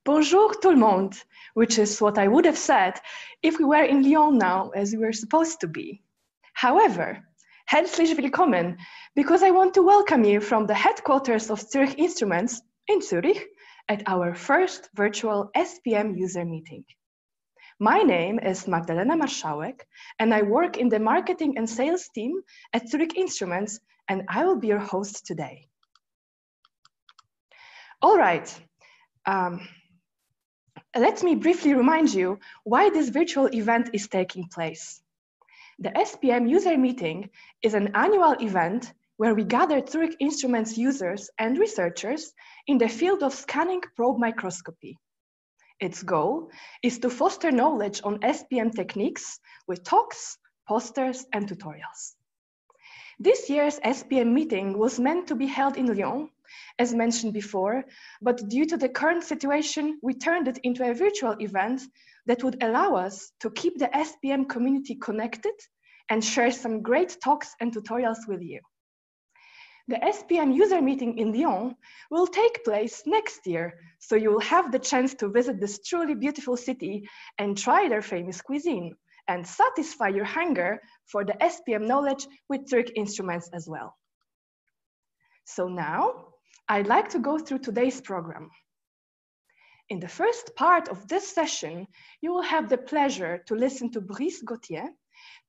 Bonjour tout le monde, which is what I would have said if we were in Lyon now, as we were supposed to be. However, herzlich willkommen, because I want to welcome you from the headquarters of Zurich Instruments in Zurich at our first virtual SPM user meeting. My name is Magdalena Marszałek, and I work in the marketing and sales team at Zurich Instruments, and I will be your host today. All right. Let me briefly remind you why this virtual event is taking place. The SPM user meeting is an annual event where we gather Zurich Instruments users and researchers in the field of scanning probe microscopy. Its goal is to foster knowledge on SPM techniques with talks, posters, and tutorials. This year's SPM meeting was meant to be held in Lyon, as mentioned before, but due to the current situation, we turned it into a virtual event that would allow us to keep the SPM community connected and share some great talks and tutorials with you. The SPM user meeting in Lyon will take place next year, so you will have the chance to visit this truly beautiful city and try their famous cuisine and satisfy your hunger for the SPM knowledge with Zurich Instruments as well. So now, I'd like to go through today's program. In the first part of this session, you will have the pleasure to listen to Brice Gautier,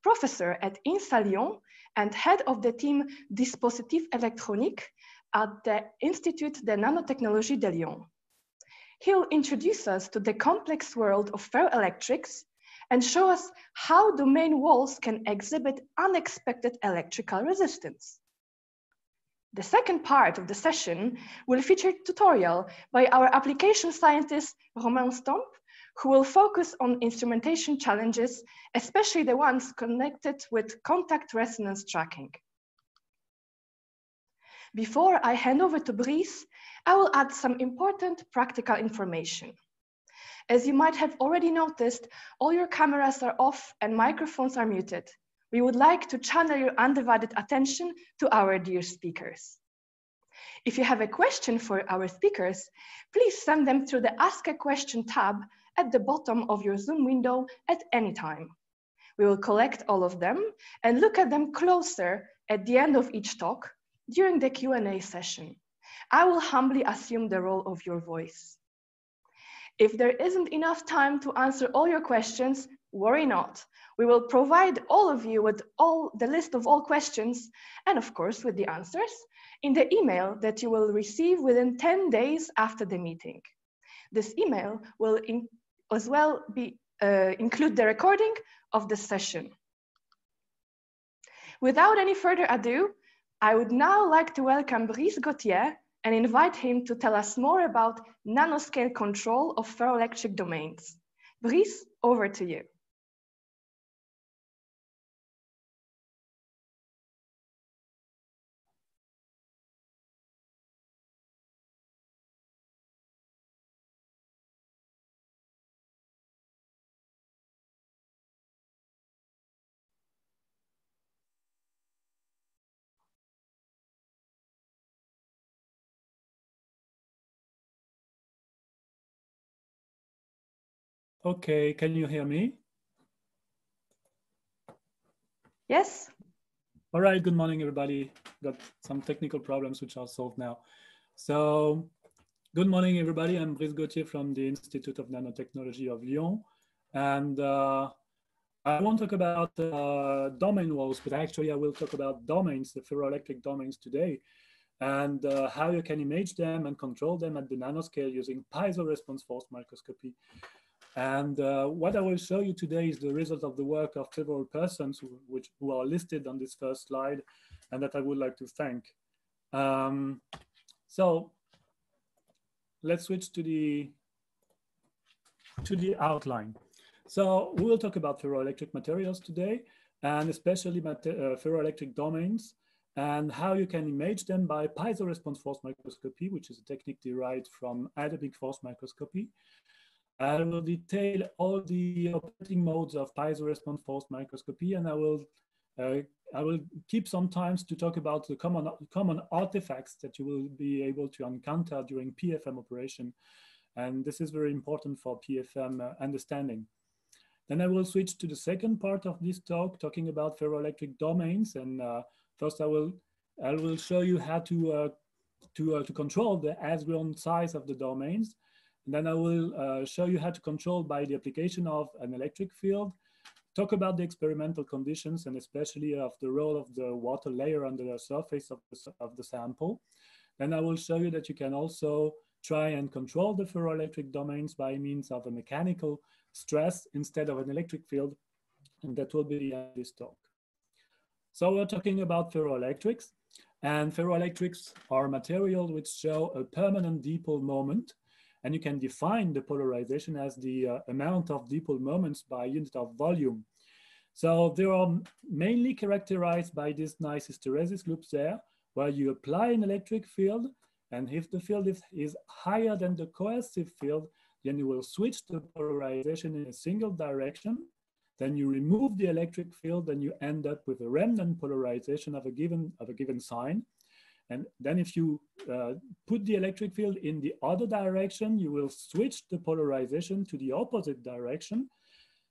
professor at INSA Lyon and head of the team Dispositifs électroniques at the Institut de Nanotechnologie de Lyon. He'll introduce us to the complex world of ferroelectrics and show us how domain walls can exhibit unexpected electrical resistance. The second part of the session will feature a tutorial by our application scientist, Romain Stomp, who will focus on instrumentation challenges, especially the ones connected with contact resonance tracking. Before I hand over to Brice, I will add some important practical information. As you might have already noticed, all your cameras are off and microphones are muted. We would like to channel your undivided attention to our dear speakers. If you have a question for our speakers, please send them through the Ask a Question tab at the bottom of your Zoom window at any time. We will collect all of them and look at them closer at the end of each talk during the Q&A session. I will humbly assume the role of your voice. If there isn't enough time to answer all your questions, worry not. We will provide all of you with the list of all questions and of course with the answers in the email that you will receive within 10 days after the meeting. This email will as well include the recording of the session. Without any further ado, I would now like to welcome Brice Gautier and invite him to tell us more about nanoscale control of ferroelectric domains. Brice, over to you. Okay, can you hear me? Yes. All right, good morning, everybody. Got some technical problems which are solved now. So, good morning, everybody. I'm Brice Gautier from the Institute of Nanotechnology of Lyon. And I won't talk about domain walls, but actually I will talk about domains, the ferroelectric domains today, and how you can image them and control them at the nanoscale using piezo response force microscopy. And what I will show you today is the result of the work of several persons who are listed on this first slide and that I would like to thank. So let's switch to the outline. So we will talk about ferroelectric materials today, and especially ferroelectric domains and how you can image them by piezo response force microscopy, which is a technique derived from atomic force microscopy. I will detail all the operating modes of piezo response force microscopy, and I will keep some time to talk about the common artifacts that you will be able to encounter during PFM operation And this is very important for PFM understanding. Then I will switch to the second part of this talk, talking about ferroelectric domains. And first I will show you how to control the as-grown size of the domains. And then I will show you how to control by the application of an electric field, talk about the experimental conditions and especially of the role of the water layer under the surface of the sample. Then I will show you that you can also try and control the ferroelectric domains by means of a mechanical stress instead of an electric field. And that will be the end of this talk. So we're talking about ferroelectrics, and ferroelectrics are materials which show a permanent dipole moment. And you can define the polarization as the amount of dipole moments by unit of volume. So they are mainly characterized by this nice hysteresis loops there, where you apply an electric field, and if the field is higher than the coercive field, then you will switch the polarization in a single direction. Then you remove the electric field, and you end up with a remnant polarization of a given sign. And then if you put the electric field in the other direction, you will switch the polarization to the opposite direction.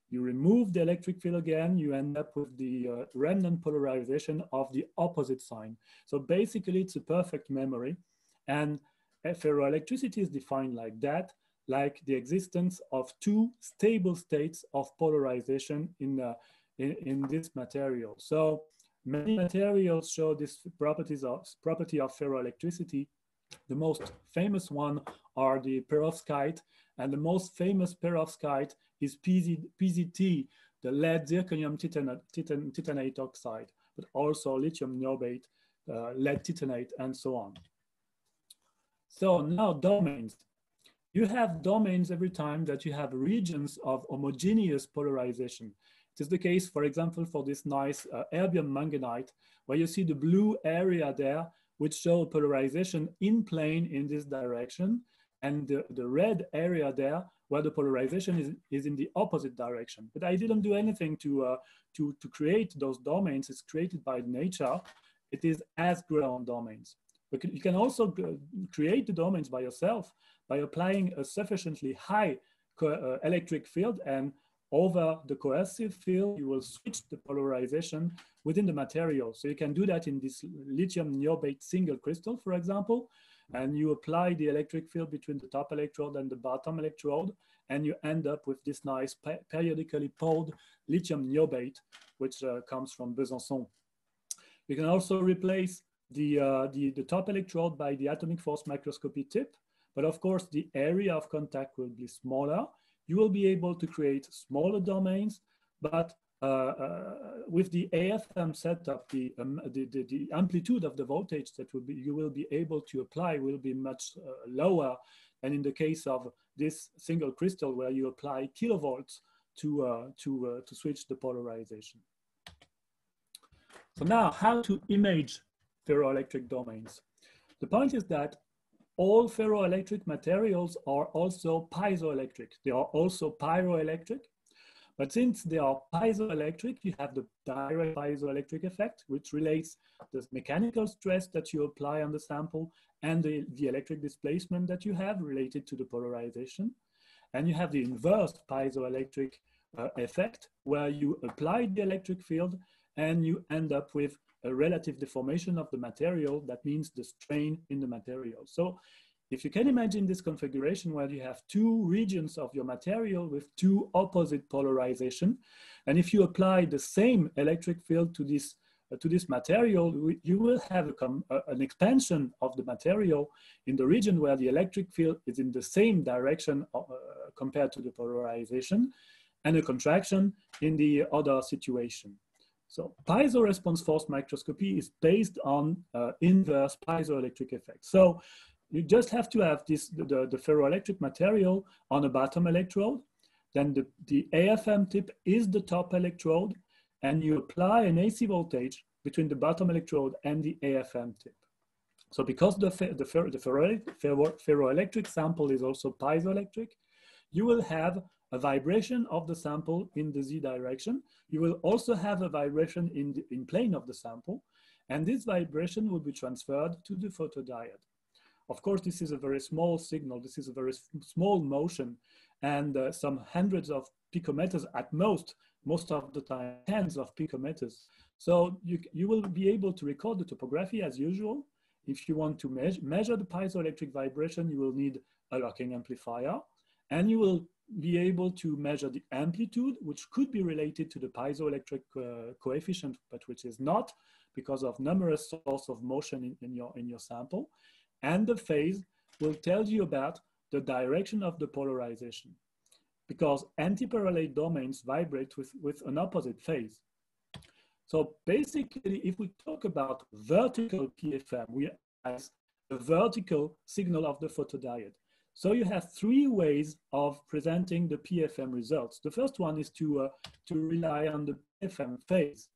You remove the electric field again, you end up with the remnant polarization of the opposite sign. So basically it's a perfect memory. And ferroelectricity is defined like that, like the existence of two stable states of polarization in this material. So many materials show this property of ferroelectricity. The most famous one are the perovskite, and the most famous perovskite is PZT, the lead zirconium titanate oxide, but also lithium niobate, lead titanate, and so on. So now domains. You have domains every time that you have regions of homogeneous polarization. It is the case, for example, for this nice erbium manganite, where you see the blue area there, which show polarization in plane in this direction, and the red area there, where the polarization is in the opposite direction. But I didn't do anything to create those domains. It's created by nature. It is as-grown domains. But you can also create the domains by yourself by applying a sufficiently high electric field, and over the coercive field, you will switch the polarization within the material. So you can do that in this lithium niobate single crystal, for example, and you apply the electric field between the top electrode and the bottom electrode, and you end up with this nice periodically poled lithium niobate, which comes from Besançon. You can also replace the top electrode by the atomic force microscopy tip, but of course the area of contact will be smaller. You will be able to create smaller domains, but with the AFM setup, the amplitude of the voltage that you will be able to apply will be much lower than in the case of this single crystal, where you apply kilovolts to switch the polarization. So now, how to image ferroelectric domains? The point is that all ferroelectric materials are also piezoelectric. They are also pyroelectric. But since they are piezoelectric, you have the direct piezoelectric effect, which relates the mechanical stress that you apply on the sample and the electric displacement that you have related to the polarization. And you have the inverse piezoelectric effect, where you apply the electric field and you end up with a relative deformation of the material. That means the strain in the material. So if you can imagine this configuration where you have two regions of your material with two opposite polarization, and if you apply the same electric field to this material, you will have an expansion of the material in the region where the electric field is in the same direction compared to the polarization, and a contraction in the other situation. So piezo response force microscopy is based on inverse piezoelectric effect. So you just have to have the ferroelectric material on a bottom electrode, then the AFM tip is the top electrode, and you apply an AC voltage between the bottom electrode and the AFM tip. So because the ferroelectric sample is also piezoelectric, you will have a vibration of the sample in the Z direction. You will also have a vibration in plane of the sample, and this vibration will be transferred to the photodiode. Of course, this is a very small signal. This is a very small motion, and some hundreds of picometers at most of the time, tens of picometers. So you will be able to record the topography as usual. If you want to measure the piezoelectric vibration, you will need a locking amplifier, and you will be able to measure the amplitude, which could be related to the piezoelectric coefficient, but which is not, because of numerous sources of motion in your sample. And the phase will tell you about the direction of the polarization, because antiparallel domains vibrate with an opposite phase. So basically, if we talk about vertical PFM, we have the vertical signal of the photodiode. So you have three ways of presenting the PFM results. The first one is to rely on the PFM phase.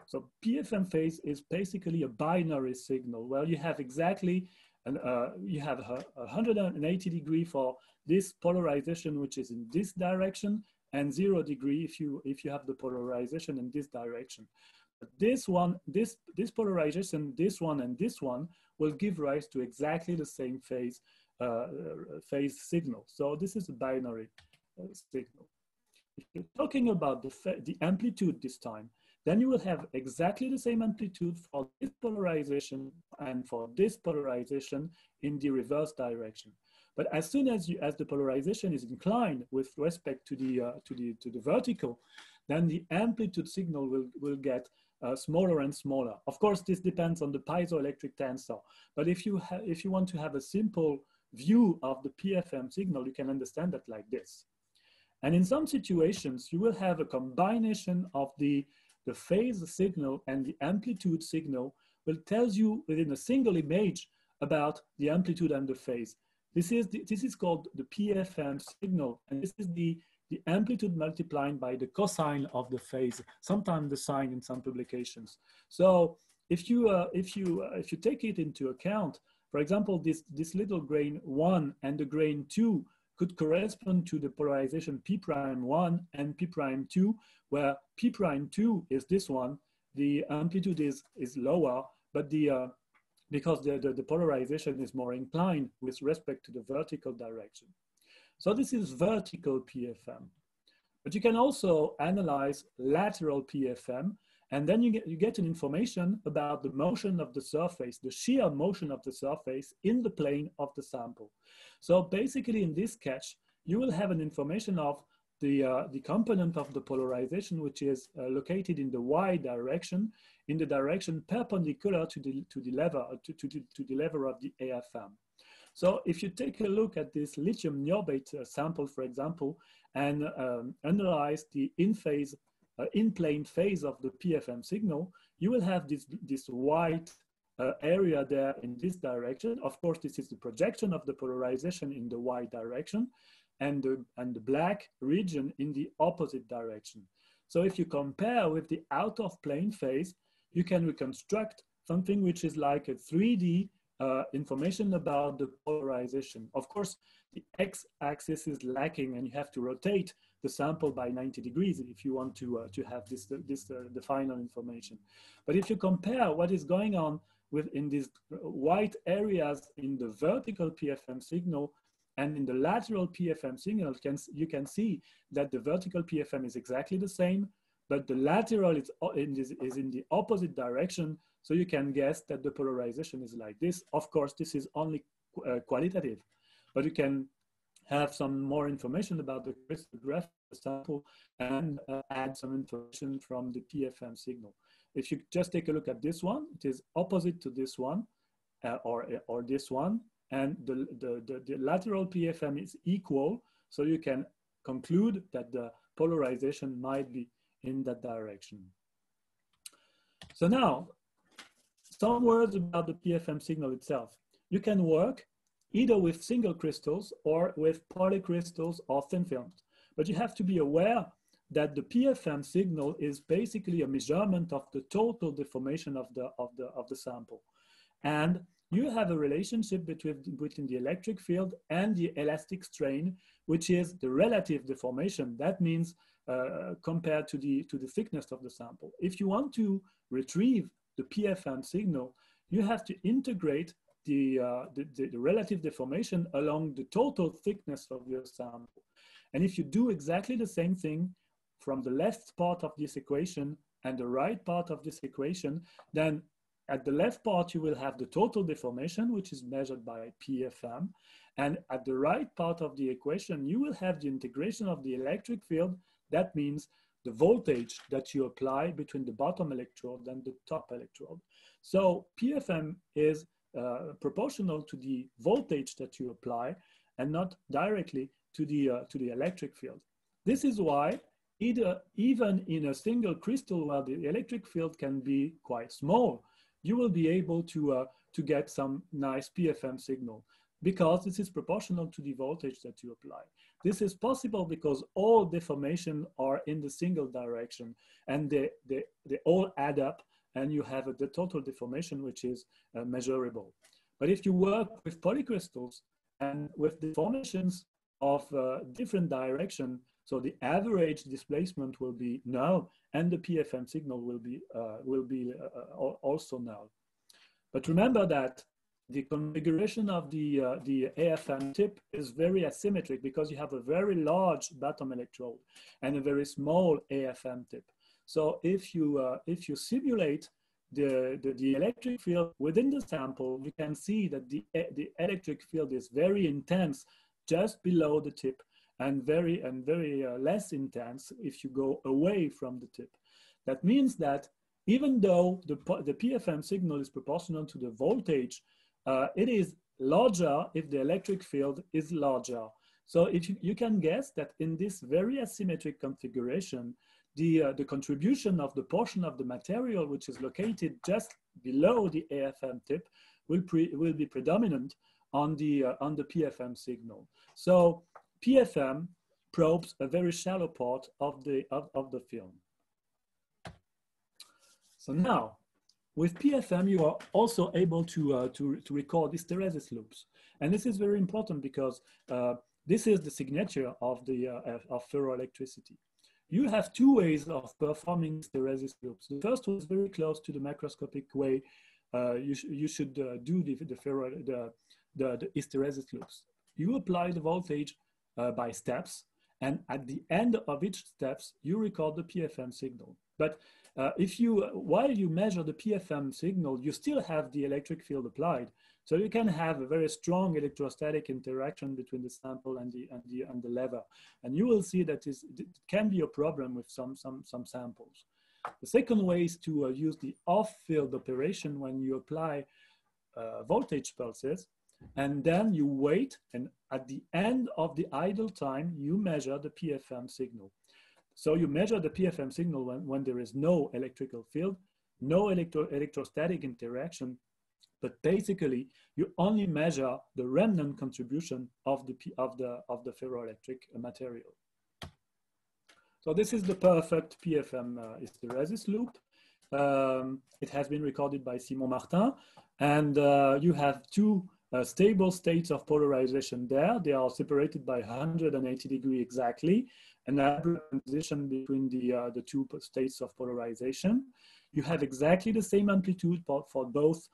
So PFM phase is basically a binary signal where you have exactly, you have 180 degree for this polarization, which is in this direction, and 0 degree if you have the polarization in this direction. But this one, this polarization, this one and this one will give rise to exactly the same phase signal. So this is a binary signal. If you're talking about the amplitude this time, then you will have exactly the same amplitude for this polarization and for this polarization in the reverse direction. But as soon as the polarization is inclined with respect to the vertical, then the amplitude signal will get smaller and smaller. Of course, this depends on the piezoelectric tensor. But if you want to have a simple view of the PFM signal, you can understand that like this. And in some situations, you will have a combination of the phase signal and the amplitude signal will tell you within a single image about the amplitude and the phase. This is called the PFM signal, and this is the amplitude multiplied by the cosine of the phase, sometimes the sine in some publications. So if you take it into account, for example, this little grain 1 and the grain 2 could correspond to the polarization P'1 and P'2, where P'2 is this one, the amplitude is lower, but because the polarization is more inclined with respect to the vertical direction. So this is vertical PFM. But you can also analyze lateral PFM, and then you get an information about the motion of the surface, the shear motion of the surface in the plane of the sample. So basically in this sketch, you will have an information of the component of the polarization, which is located in the Y direction, in the direction perpendicular to the lever of the AFM. So if you take a look at this lithium niobate sample, for example, and analyze the in-plane phase of the PFM signal, you will have this white area there in this direction. Of course, this is the projection of the polarization in the Y direction, and the black region in the opposite direction. So if you compare with the out-of-plane phase, you can reconstruct something which is like a 3D information about the polarization. Of course, the x-axis is lacking, and you have to rotate the sample by 90 degrees if you want to have the final information. But if you compare what is going on in these white areas in the vertical PFM signal and in the lateral PFM signal, you can see that the vertical PFM is exactly the same, but the lateral is in the opposite direction. So you can guess that the polarization is like this. Of course, this is only qualitative, but you can have some more information about the crystallograph sample and add some information from the PFM signal. If you just take a look at this one, it is opposite to this one or this one, and the lateral PFM is equal, so you can conclude that the polarization might be in that direction. So now, some words about the PFM signal itself. You can work either with single crystals or with polycrystals or thin films, but you have to be aware that the PFM signal is basically a measurement of the total deformation of the sample. And you have a relationship between the electric field and the elastic strain, which is the relative deformation. That means compared to the thickness of the sample. If you want to retrieve the PFM signal, you have to integrate the relative deformation along the total thickness of your sample. And if you do exactly the same thing from the left part of this equation and the right part of this equation, then at the left part, you will have the total deformation, which is measured by PFM. And at the right part of the equation, you will have the integration of the electric field. That means the voltage that you apply between the bottom electrode and the top electrode. So PFM is proportional to the voltage that you apply and not directly to the electric field. This is why even in a single crystal where the electric field can be quite small, you will be able to get some nice PFM signal, because this is proportional to the voltage that you apply. This is possible because all deformation are in the single direction, and they all add up, and you have the total deformation, which is measurable. But if you work with polycrystals and with deformations of different direction, so the average displacement will be null, and the PFM signal will be also null. But remember that the configuration of the AFM tip is very asymmetric, because you have a very large bottom electrode and a very small AFM tip. So if you simulate the electric field within the sample, you can see that the electric field is very intense just below the tip, and very less intense if you go away from the tip. That means that even though the PFM signal is proportional to the voltage, it is larger if the electric field is larger. So if you can guess that in this very asymmetric configuration, the contribution of the portion of the material which is located just below the AFM tip will be predominant on the PFM signal. So PFM probes a very shallow part of the film. So now, with PFM, you are also able to record hysteresis loops, and this is very important because this is the signature of ferroelectricity. You have two ways of performing hysteresis loops. The first one is very close to the macroscopic way you should do the hysteresis loops. You apply the voltage by steps, and at the end of each steps, you record the PFM signal. But while you measure the PFM signal, you still have the electric field applied. So you can have a very strong electrostatic interaction between the sample and the lever. And you will see that it can be a problem with some samples. The second way is to use the off-field operation when you apply voltage pulses, and then you wait, and at the end of the idle time, you measure the PFM signal. So you measure the PFM signal when there is no electrical field, no electrostatic interaction, but basically you only measure the remnant contribution of the ferroelectric material. So this is the perfect PFM hysteresis loop. It has been recorded by Simon Martin, and you have two stable states of polarization there. They are separated by 180 degrees exactly, and a transition between the two states of polarization. You have exactly the same amplitude for both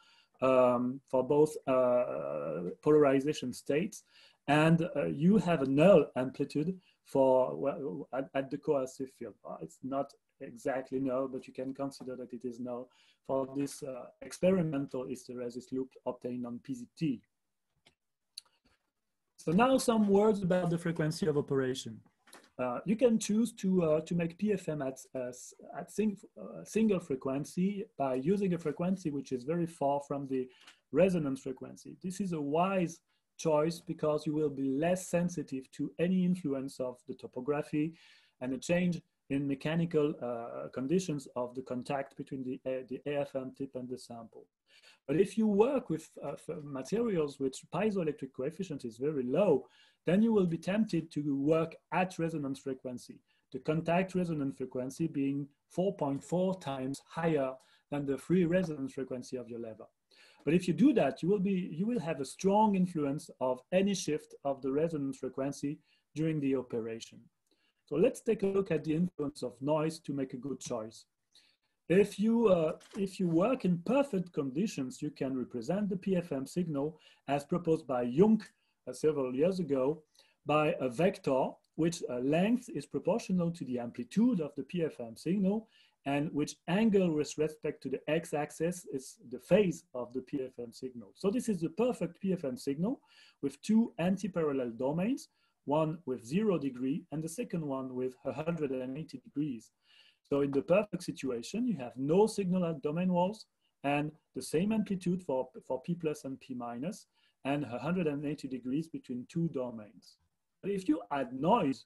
polarization states, and you have a null amplitude at the coercive field. It's not exactly null, but you can consider that it is null for this experimental hysteresis loop obtained on PZT. So now some words about the frequency of operation. You can choose to make PFM at single frequency by using a frequency which is very far from the resonance frequency. This is a wise choice because you will be less sensitive to any influence of the topography and a change in mechanical conditions of the contact between the AFM tip and the sample. But if you work with materials which piezoelectric coefficient is very low, then you will be tempted to work at resonance frequency, the contact resonance frequency being 4.4 times higher than the free resonance frequency of your lever. But if you do that, you will have a strong influence of any shift of the resonance frequency during the operation. So let's take a look at the influence of noise to make a good choice. if you work in perfect conditions, you can represent the PFM signal as proposed by Jung several years ago by a vector which length is proportional to the amplitude of the PFM signal and which angle with respect to the x-axis is the phase of the PFM signal. So this is the perfect PFM signal with two anti-parallel domains, one with 0 degree and the second one with 180 degrees. So in the perfect situation, you have no signal at domain walls and the same amplitude for P plus and P minus and 180 degrees between two domains. But if you add noise,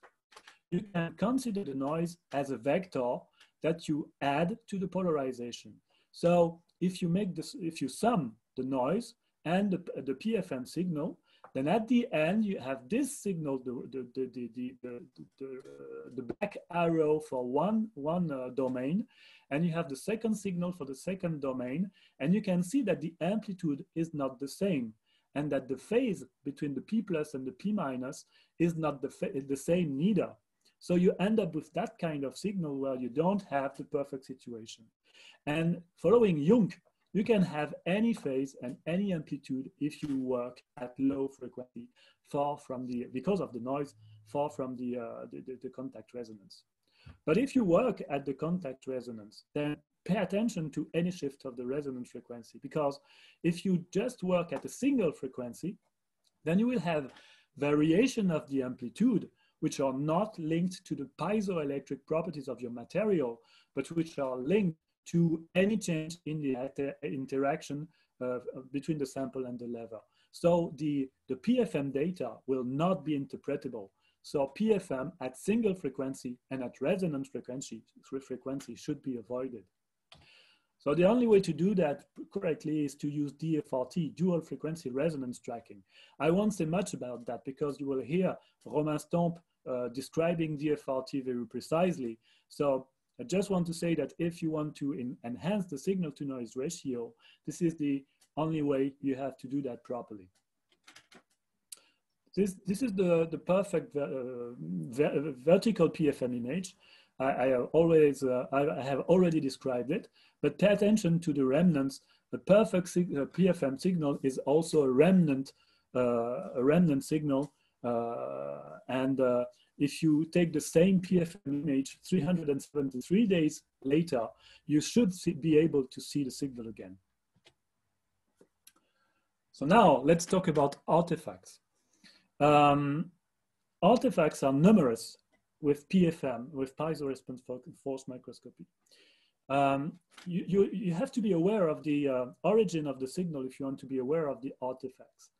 you can consider the noise as a vector that you add to the polarization. So if you make this, if you sum the noise and the PFM signal, then at the end you have this signal, the black arrow for one domain, and you have the second signal for the second domain, and you can see that the amplitude is not the same, and that the phase between the P plus and the P minus is not the same neither. So you end up with that kind of signal where you don't have the perfect situation. And following Jung, you can have any phase and any amplitude if you work at low frequency, far from the, because of the noise, far from the contact resonance. But if you work at the contact resonance, then pay attention to any shift of the resonance frequency, because if you just work at a single frequency, then you will have variation of the amplitude, which are not linked to the piezoelectric properties of your material, but which are linked to any change in the interaction between the sample and the lever. So the PFM data will not be interpretable. So PFM at single frequency and at resonance frequency should be avoided. So the only way to do that correctly is to use DFRT, dual frequency resonance tracking. I won't say much about that because you will hear Romain Stomp describing DFRT very precisely. So I just want to say that if you want to enhance the signal to noise ratio, this is the only way you have to do that properly. This is the perfect vertical PFM image. I have already described it, but pay attention to the remnants. The perfect PFM signal is also a remnant signal, if you take the same PFM image 373 days later, you should be able to see the signal again. So now let's talk about artifacts. Artifacts are numerous with PFM, with piezoresponse force microscopy. You have to be aware of the origin of the signal if you want to be aware of the artifacts.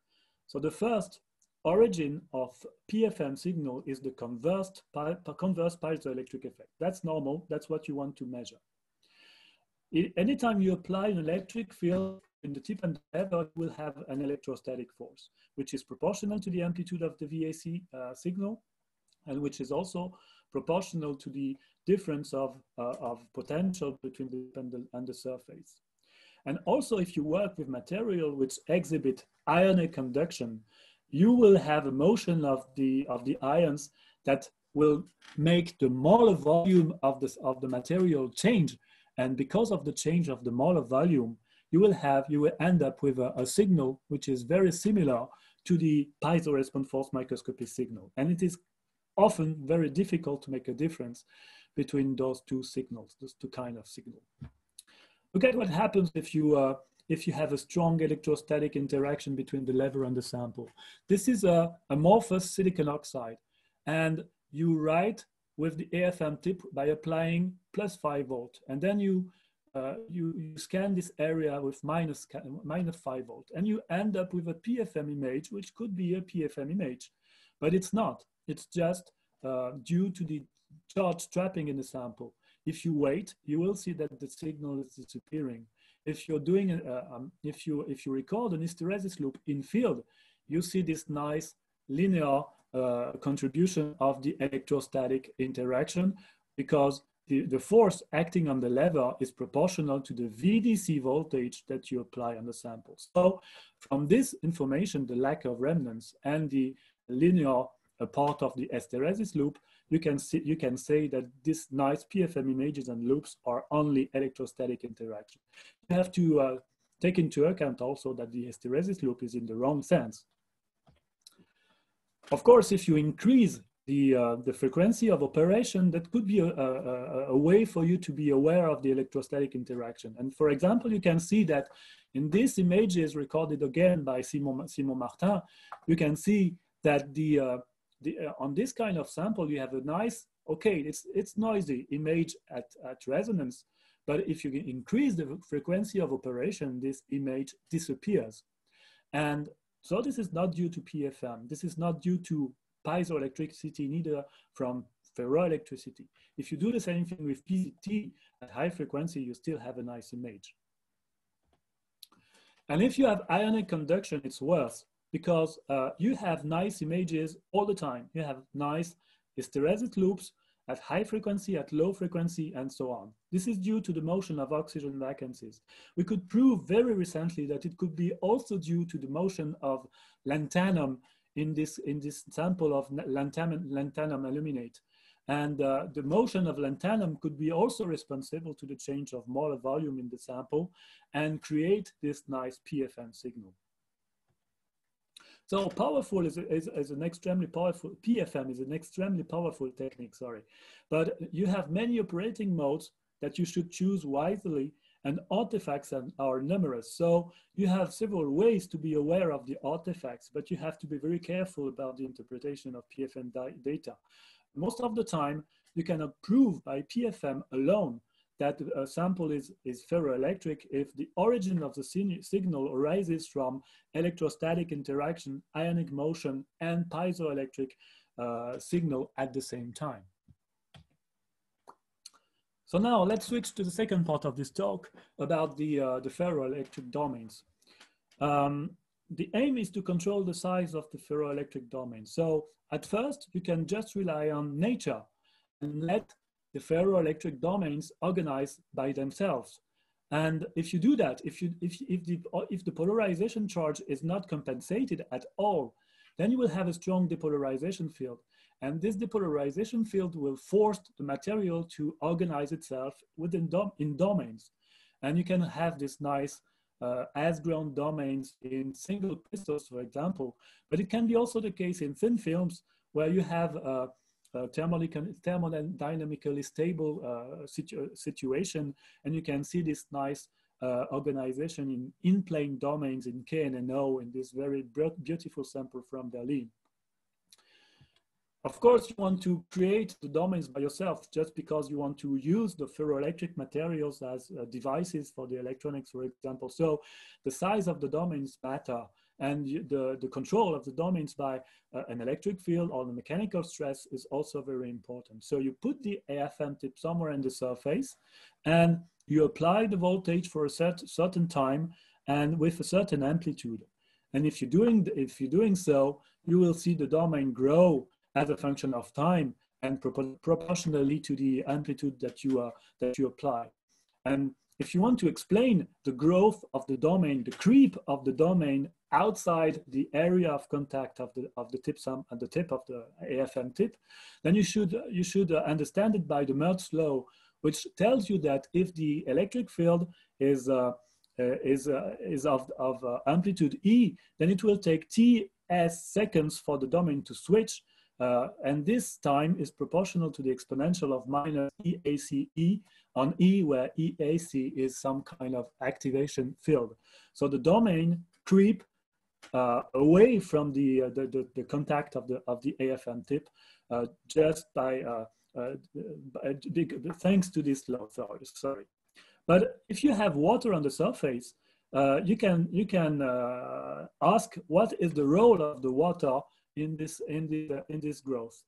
So the first origin of PFM signal is the converse piezoelectric effect. That's normal, that's what you want to measure. Anytime you apply an electric field in the tip and the lever, you will have an electrostatic force, which is proportional to the amplitude of the VAC signal, and which is also proportional to the difference of potential between the tip and the surface. And also, if you work with material which exhibit ionic conduction, you will have a motion of the ions that will make the molar volume of the material change. And because of the change of the molar volume, you will end up with a signal which is very similar to the piezoresponse force microscopy signal. And it is often very difficult to make a difference between those two signals, those two kinds of signal. Look at what happens if you have a strong electrostatic interaction between the lever and the sample. This is a amorphous silicon oxide, and you write with the AFM tip by applying +5 volt, and then you scan this area with minus 5 volt, and you end up with a PFM image, which could be a PFM image, but it's not. It's just due to the charge trapping in the sample. If you wait, you will see that the signal is disappearing. If you're doing, if you record an hysteresis loop in field, you see this nice linear contribution of the electrostatic interaction, because the force acting on the lever is proportional to the VDC voltage that you apply on the sample. So from this information, the lack of remnants and the linear a part of the hysteresis loop, you can say that these nice PFM images and loops are only electrostatic interaction. You have to take into account also that the hysteresis loop is in the wrong sense. Of course, if you increase the frequency of operation, that could be a way for you to be aware of the electrostatic interaction. And for example, you can see that in these images recorded again by Simon Martin, you can see that on this kind of sample, you have a nice, okay, it's noisy image at resonance, but if you increase the frequency of operation, this image disappears. And so this is not due to PFM. This is not due to piezoelectricity, neither from ferroelectricity. If you do the same thing with PCT at high frequency, you still have a nice image. And if you have ionic conduction, it's worse, because you have nice images all the time. You have nice hysteresis loops at high frequency, at low frequency, and so on. This is due to the motion of oxygen vacancies. We could prove very recently that it could be also due to the motion of lanthanum in this sample of lanthanum aluminate. And the motion of lanthanum could be also responsible to the change of molar volume in the sample and create this nice PFM signal. So powerful is an extremely powerful, PFM is an extremely powerful technique, sorry. But you have many operating modes that you should choose wisely, and artifacts are numerous. So you have several ways to be aware of the artifacts, but you have to be very careful about the interpretation of PFM data. Most of the time, you cannot prove by PFM alone that a sample is ferroelectric if the origin of the signal arises from electrostatic interaction, ionic motion, and piezoelectric signal at the same time. So now let's switch to the second part of this talk about the ferroelectric domains. The aim is to control the size of the ferroelectric domain. So at first, you can just rely on nature and let the ferroelectric domains organize by themselves. And if you do that, if the polarization charge is not compensated at all, then you will have a strong depolarization field. And this depolarization field will force the material to organize itself in domains. And you can have this nice as-ground domains in single crystals, for example, but it can be also the case in thin films where you have thermodynamically stable situation, and you can see this nice organization in plane domains in K and NO in this very beautiful sample from Berlin. Of course, you want to create the domains by yourself just because you want to use the ferroelectric materials as devices for the electronics, for example. So the size of the domains matter, and the control of the domains by an electric field or the mechanical stress is also very important. So you put the AFM tip somewhere in the surface and you apply the voltage for a certain time and with a certain amplitude. And if you're doing so, you will see the domain grow as a function of time and proportionally to the amplitude that you apply. And if you want to explain the growth of the domain, the creep of the domain outside the area of contact of the tip at the tip of the AFM tip, then you should understand it by the Mertz law, which tells you that if the electric field is of amplitude E, then it will take Ts seconds for the domain to switch. And this time is proportional to the exponential of minus EACE on E, where EAC is some kind of activation field. So the domain creep away from the contact of the AFM tip just by thanks to this law. Sorry. But if you have water on the surface, you can ask what is the role of the water in this growth.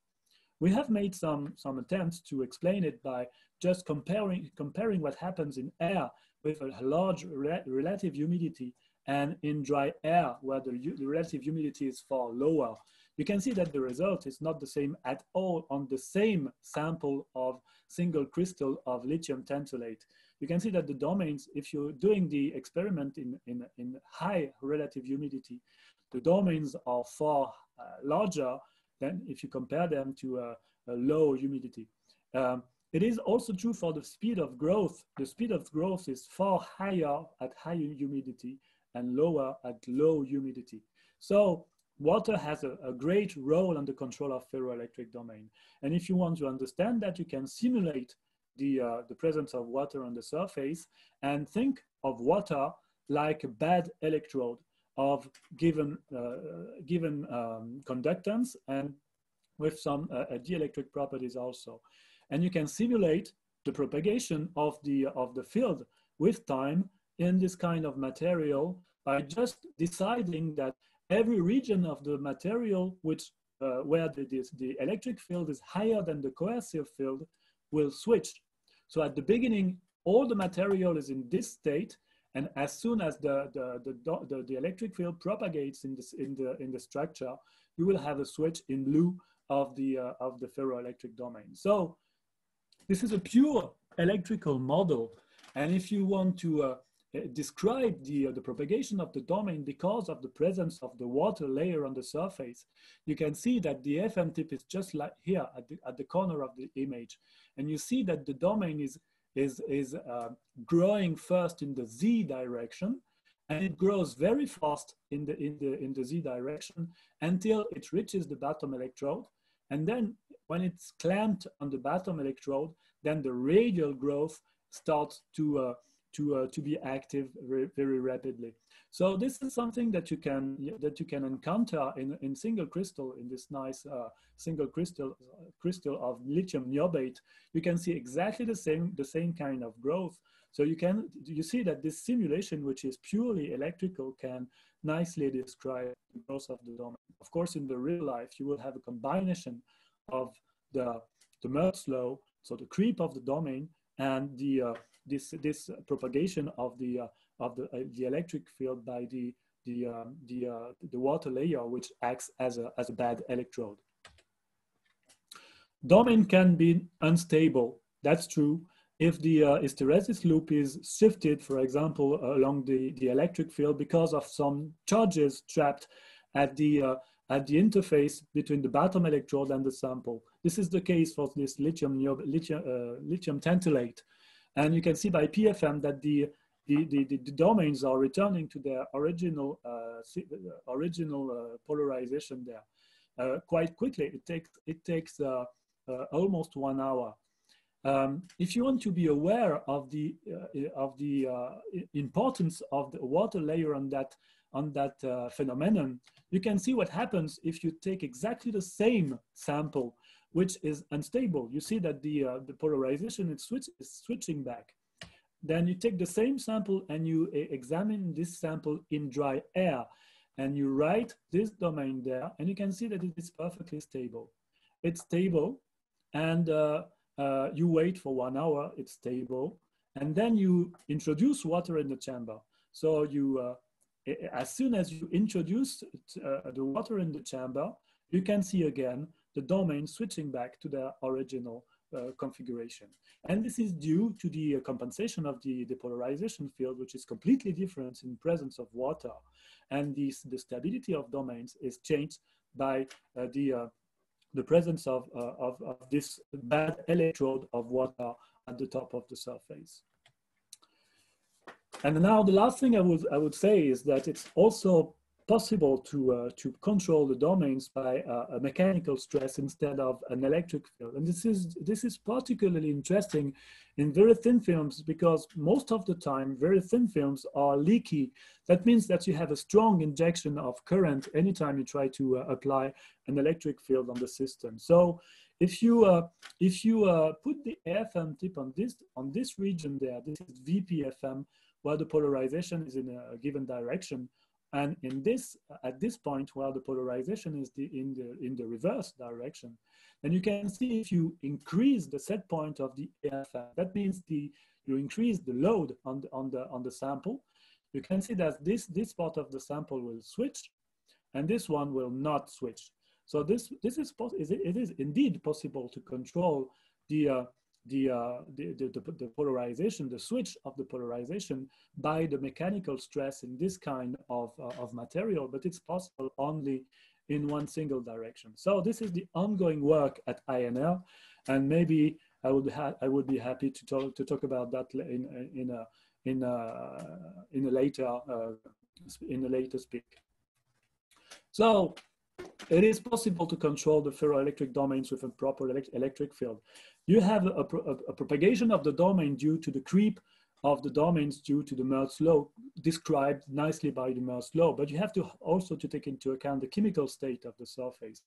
We have made some attempts to explain it by just comparing what happens in air with a large relative humidity and in dry air where the relative humidity is far lower. You can see that the result is not the same at all on the same sample of single crystal of lithium tantalate. You can see that the domains, if you're doing the experiment in high relative humidity, the domains are far larger then if you compare them to a low humidity. It is also true for the speed of growth. The speed of growth is far higher at high humidity and lower at low humidity. So water has a great role in the control of ferroelectric domain. And if you want to understand that, you can simulate the presence of water on the surface and think of water like a bad electrode of given conductance and with some dielectric properties also. And you can simulate the propagation of the field with time in this kind of material by just deciding that every region of the material which where the electric field is higher than the coercive field will switch. So at the beginning, all the material is in this state, and as soon as the electric field propagates in the structure, you will have a switch in lieu of the ferroelectric domain. So this is a pure electrical model, and if you want to describe the propagation of the domain because of the presence of the water layer on the surface, you can see that the FM tip is just like here at the corner of the image, and you see that the domain is growing first in the Z direction, and it grows very fast in the Z direction until it reaches the bottom electrode, and then when it's clamped on the bottom electrode, then the radial growth starts to be active very rapidly. So this is something that you can encounter in single crystal, in this nice single crystal of lithium niobate. You can see exactly the same kind of growth. So you see that this simulation, which is purely electrical, can nicely describe the growth of the domain. Of course, in the real life, you will have a combination of the Mertz law, so the creep of the domain, and this propagation of the electric field by the water layer, which acts as a bad electrode. Domain can be unstable. That's true. If the hysteresis loop is shifted, for example, along the electric field because of some charges trapped at the interface between the bottom electrode and the sample. This is the case for this lithium tantalate. And you can see by PFM that the domains are returning to their original polarization there quite quickly. It takes almost 1 hour. If you want to be aware of the importance of the water layer on that phenomenon, you can see what happens if you take exactly the same sample, which is unstable. You see that the polarization is switching back. Then you take the same sample and you examine this sample in dry air, and you write this domain there, and you can see that it is perfectly stable. It's stable, and you wait for 1 hour, it's stable, and then you introduce water in the chamber. So you, as soon as you introduce the water in the chamber, you can see again the domain switching back to their original configuration. And this is due to the compensation of the polarization field, which is completely different in presence of water. And the stability of domains is changed by the presence of this bad electrode of water at the top of the surface. And now the last thing I would say is that it's also possible to control the domains by a mechanical stress instead of an electric field. And this is particularly interesting in very thin films, because most of the time very thin films are leaky. That means that you have a strong injection of current anytime you try to apply an electric field on the system. So if you put the AFM tip on this region there, this is VPFM, where the polarization is in a given direction, and at this point where the polarization is in the reverse direction, then you can see if you increase the set point of the AFM, that means you increase the load on the sample, you can see that this part of the sample will switch, and this one will not switch. So it is indeed possible to control the polarization, the switch of the polarization by the mechanical stress in this kind of material, but it's possible only in one single direction. So this is the ongoing work at INL, and maybe I would be happy to talk about that in a later speak. So it is possible to control the ferroelectric domains with a proper electric field. You have a propagation of the domain due to the creep of the domains due to the Merz law, described nicely by the Merz law, but you have to also take into account the chemical state of the surface,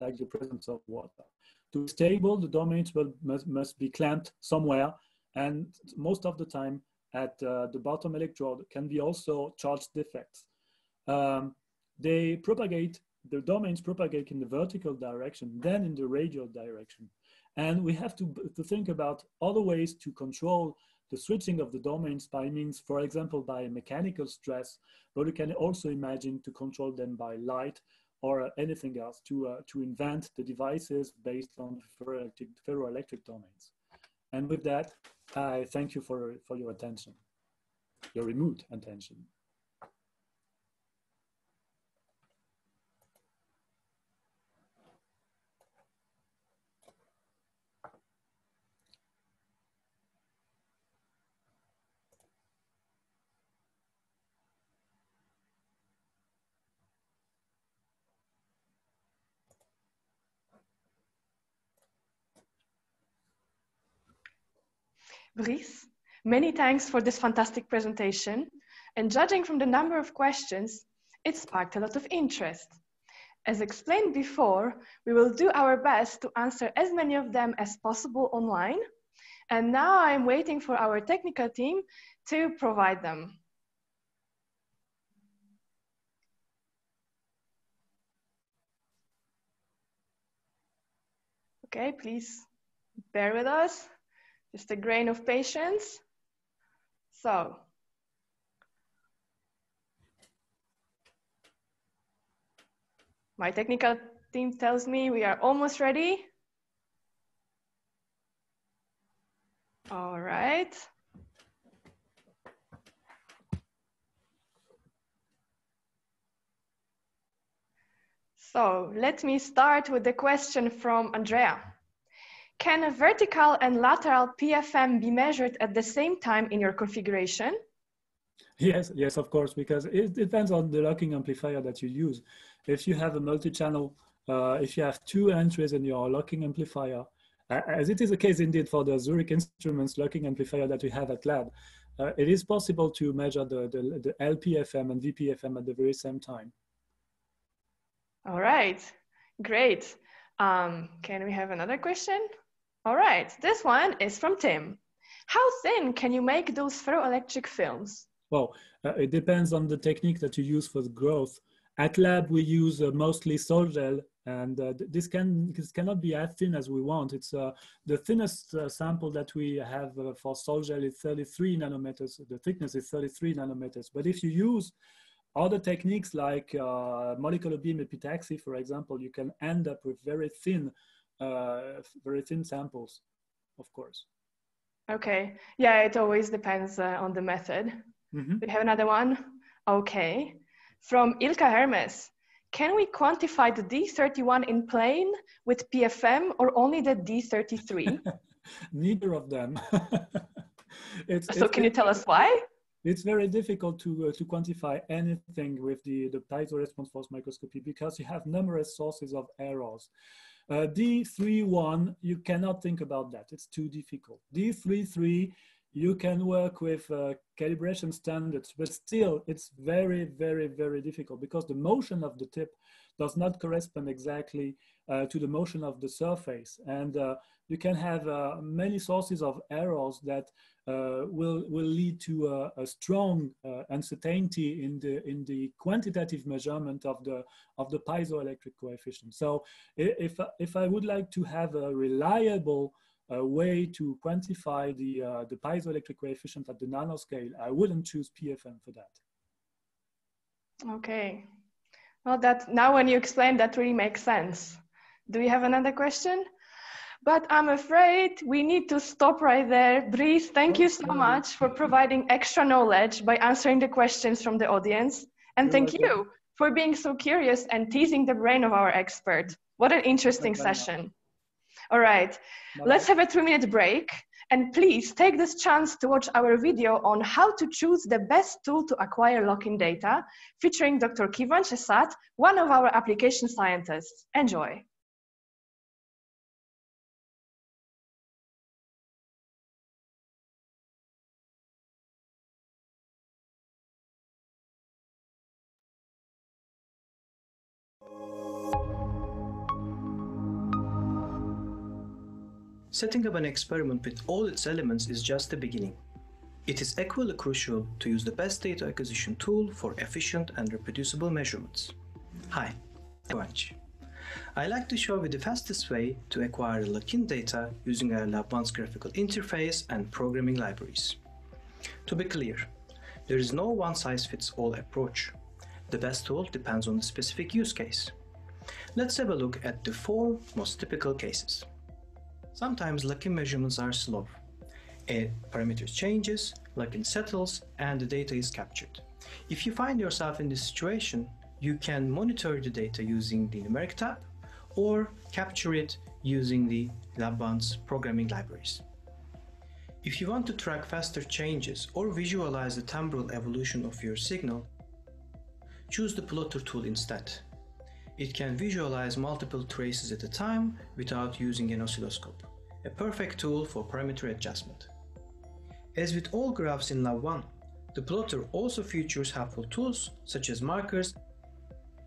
like the presence of water. To be stable, the domains must be clamped somewhere, and most of the time at the bottom electrode can be also charge defects. They propagate, the domains propagate in the vertical direction, then in the radial direction. And we have to think about other ways to control the switching of the domains by means, for example, by mechanical stress, but we can also imagine to control them by light or anything else to invent the devices based on ferroelectric domains. And with that, I thank you for your attention, your remote attention. Brice, many thanks for this fantastic presentation. And judging from the number of questions, it sparked a lot of interest. As explained before, we will do our best to answer as many of them as possible online. And now I'm waiting for our technical team to provide them. Okay, please bear with us. Just a grain of patience. So, my technical team tells me we are almost ready. All right. So, let me start with the question from Andrea. Can a vertical and lateral PFM be measured at the same time in your configuration? Yes, yes, of course, because it depends on the locking amplifier that you use. If you have a multi-channel, if you have two entries in your locking amplifier, as it is the case indeed for the Zurich Instruments locking amplifier that we have at lab, it is possible to measure the LPFM and VPFM at the very same time. All right, great. Can we have another question? All right, this one is from Tim. How thin can you make those ferroelectric films? Well, it depends on the technique that you use for the growth. At lab, we use mostly sol gel, and this cannot be as thin as we want. It's the thinnest sample that we have for sol gel is 33 nanometers. The thickness is 33 nanometers. But if you use other techniques like molecular beam epitaxy, for example, you can end up with very thin samples, of course. Okay, yeah, it always depends on the method. Mm-hmm. We have another one. Okay, from Ilka Hermes. Can we quantify the D31 in plane with PFM or only the D33? Neither of them. Can you tell us why? It's very difficult to quantify anything with the piezo response force microscopy because you have numerous sources of errors. D31, you cannot think about that. It's too difficult. D33, you can work with calibration standards, but still it's very, very, very difficult because the motion of the tip does not correspond exactly to the motion of the surface. And you can have many sources of errors that will lead to a strong uncertainty in the quantitative measurement of the piezoelectric coefficient. So if I would like to have a reliable way to quantify the piezoelectric coefficient at the nanoscale, I wouldn't choose PFM for that. Okay. Well, now when you explain, that really makes sense. Do we have another question? But I'm afraid we need to stop right there. Brice, thank you so much for providing extra knowledge by answering the questions from the audience. And thank you for being so curious and teasing the brain of our expert. What an interesting session. All right, let's have a 3-minute break. And please take this chance to watch our video on how to choose the best tool to acquire lock-in data, featuring Dr. Kıvanç Esat, one of our application scientists. Enjoy. Setting up an experiment with all its elements is just the beginning. It is equally crucial to use the best data acquisition tool for efficient and reproducible measurements. Hi, I'm Kıvanç. I like to show you the fastest way to acquire lock-in data using our Lab 1's graphical interface and programming libraries. To be clear, there is no one-size-fits-all approach. The best tool depends on the specific use case. Let's have a look at the 4 most typical cases. Sometimes lock-in measurements are slow. A parameter changes, lock-in settles, and the data is captured. If you find yourself in this situation, you can monitor the data using the numeric tab or capture it using the Lab 1's programming libraries. If you want to track faster changes or visualize the temporal evolution of your signal, choose the plotter tool instead. It can visualize multiple traces at a time without using an oscilloscope, a perfect tool for parameter adjustment. As with all graphs in Lab 1, the plotter also features helpful tools such as markers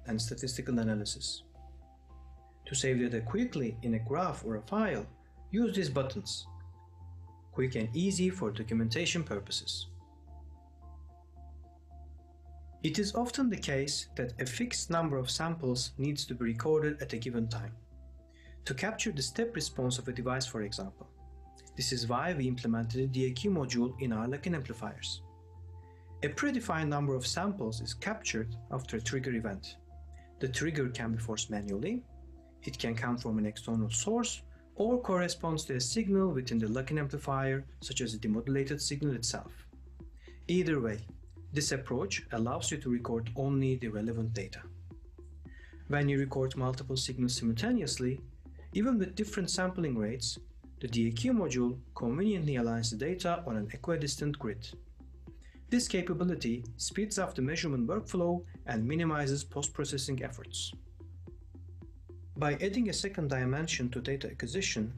and statistical analysis. To save data quickly in a graph or a file, use these buttons. Quick and easy for documentation purposes. It is often the case that a fixed number of samples needs to be recorded at a given time, to capture the step response of a device, for example. This is why we implemented a DAQ module in our lock-in amplifiers. A predefined number of samples is captured after a trigger event. The trigger can be forced manually, it can come from an external source, or corresponds to a signal within the lock-in amplifier, such as a demodulated signal itself. Either way, this approach allows you to record only the relevant data. When you record multiple signals simultaneously, even with different sampling rates, the DAQ module conveniently aligns the data on an equidistant grid. This capability speeds up the measurement workflow and minimizes post-processing efforts. By adding a second dimension to data acquisition,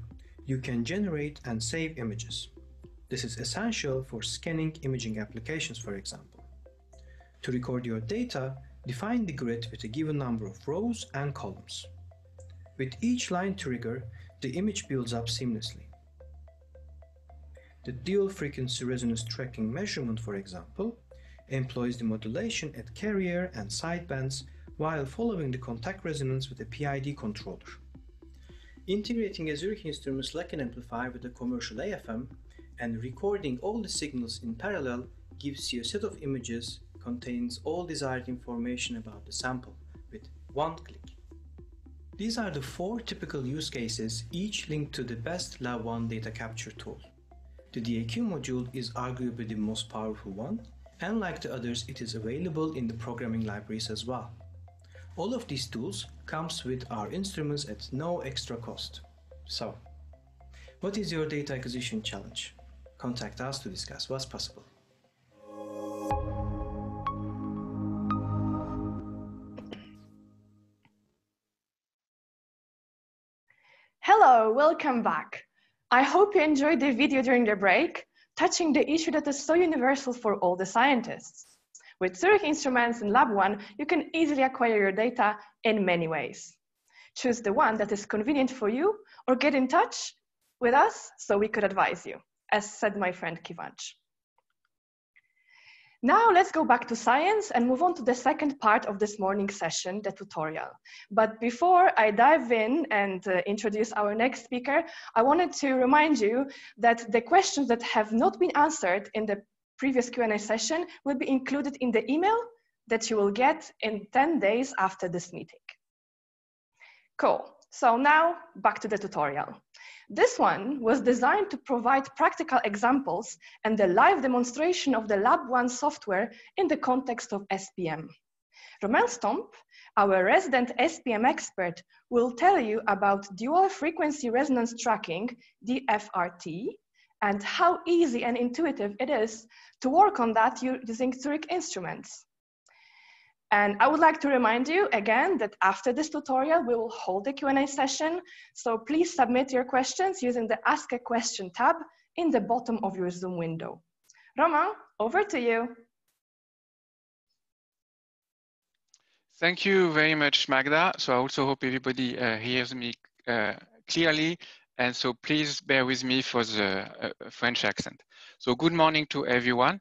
you can generate and save images. This is essential for scanning imaging applications, for example. To record your data, define the grid with a given number of rows and columns. With each line trigger, the image builds up seamlessly. The dual frequency resonance tracking measurement, for example, employs the modulation at carrier and sidebands while following the contact resonance with a PID controller. Integrating a Zurich Instruments lock-in amplifier with a commercial AFM and recording all the signals in parallel gives you a set of images contains all desired information about the sample with one click. These are the 4 typical use cases, each linked to the best Lab 1 data capture tool. The DAQ module is arguably the most powerful one, and like the others, it is available in the programming libraries as well. All of these tools comes with our instruments at no extra cost. So, what is your data acquisition challenge? Contact us to discuss what's possible. Hello, welcome back. I hope you enjoyed the video during the break, touching the issue that is so universal for all the scientists. With Zurich Instruments and Lab 1, you can easily acquire your data in many ways. Choose the one that is convenient for you or get in touch with us so we could advise you, as said my friend Kıvanç. Now let's go back to science and move on to the second part of this morning's session, the tutorial. But before I dive in and introduce our next speaker, I wanted to remind you that the questions that have not been answered in the previous Q&A session will be included in the email that you will get in 10 days after this meeting. Cool. So now back to the tutorial. This one was designed to provide practical examples and the live demonstration of the Lab 1 software in the context of SPM. Romain Stomp, our resident SPM expert, will tell you about dual frequency resonance tracking, DFRT, and how easy and intuitive it is to work on that using Zurich Instruments. And I would like to remind you again that after this tutorial, we will hold a Q&A session. So please submit your questions using the Ask a Question tab in the bottom of your Zoom window. Romain, over to you. Thank you very much, Magda. So I also hope everybody hears me clearly. And so please bear with me for the French accent. So good morning to everyone.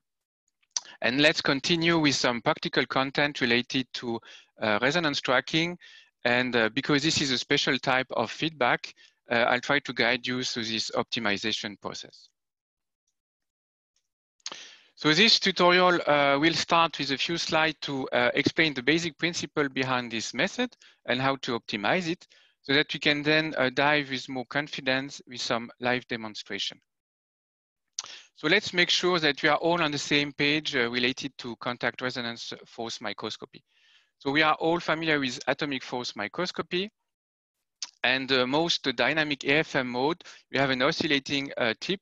And let's continue with some practical content related to resonance tracking. And because this is a special type of feedback, I'll try to guide you through this optimization process. So this tutorial will start with a few slides to explain the basic principle behind this method and how to optimize it, so that we can then dive with more confidence with some live demonstration. So let's make sure that we are all on the same page related to contact resonance force microscopy. So we are all familiar with atomic force microscopy, and most dynamic AFM mode, we have an oscillating tip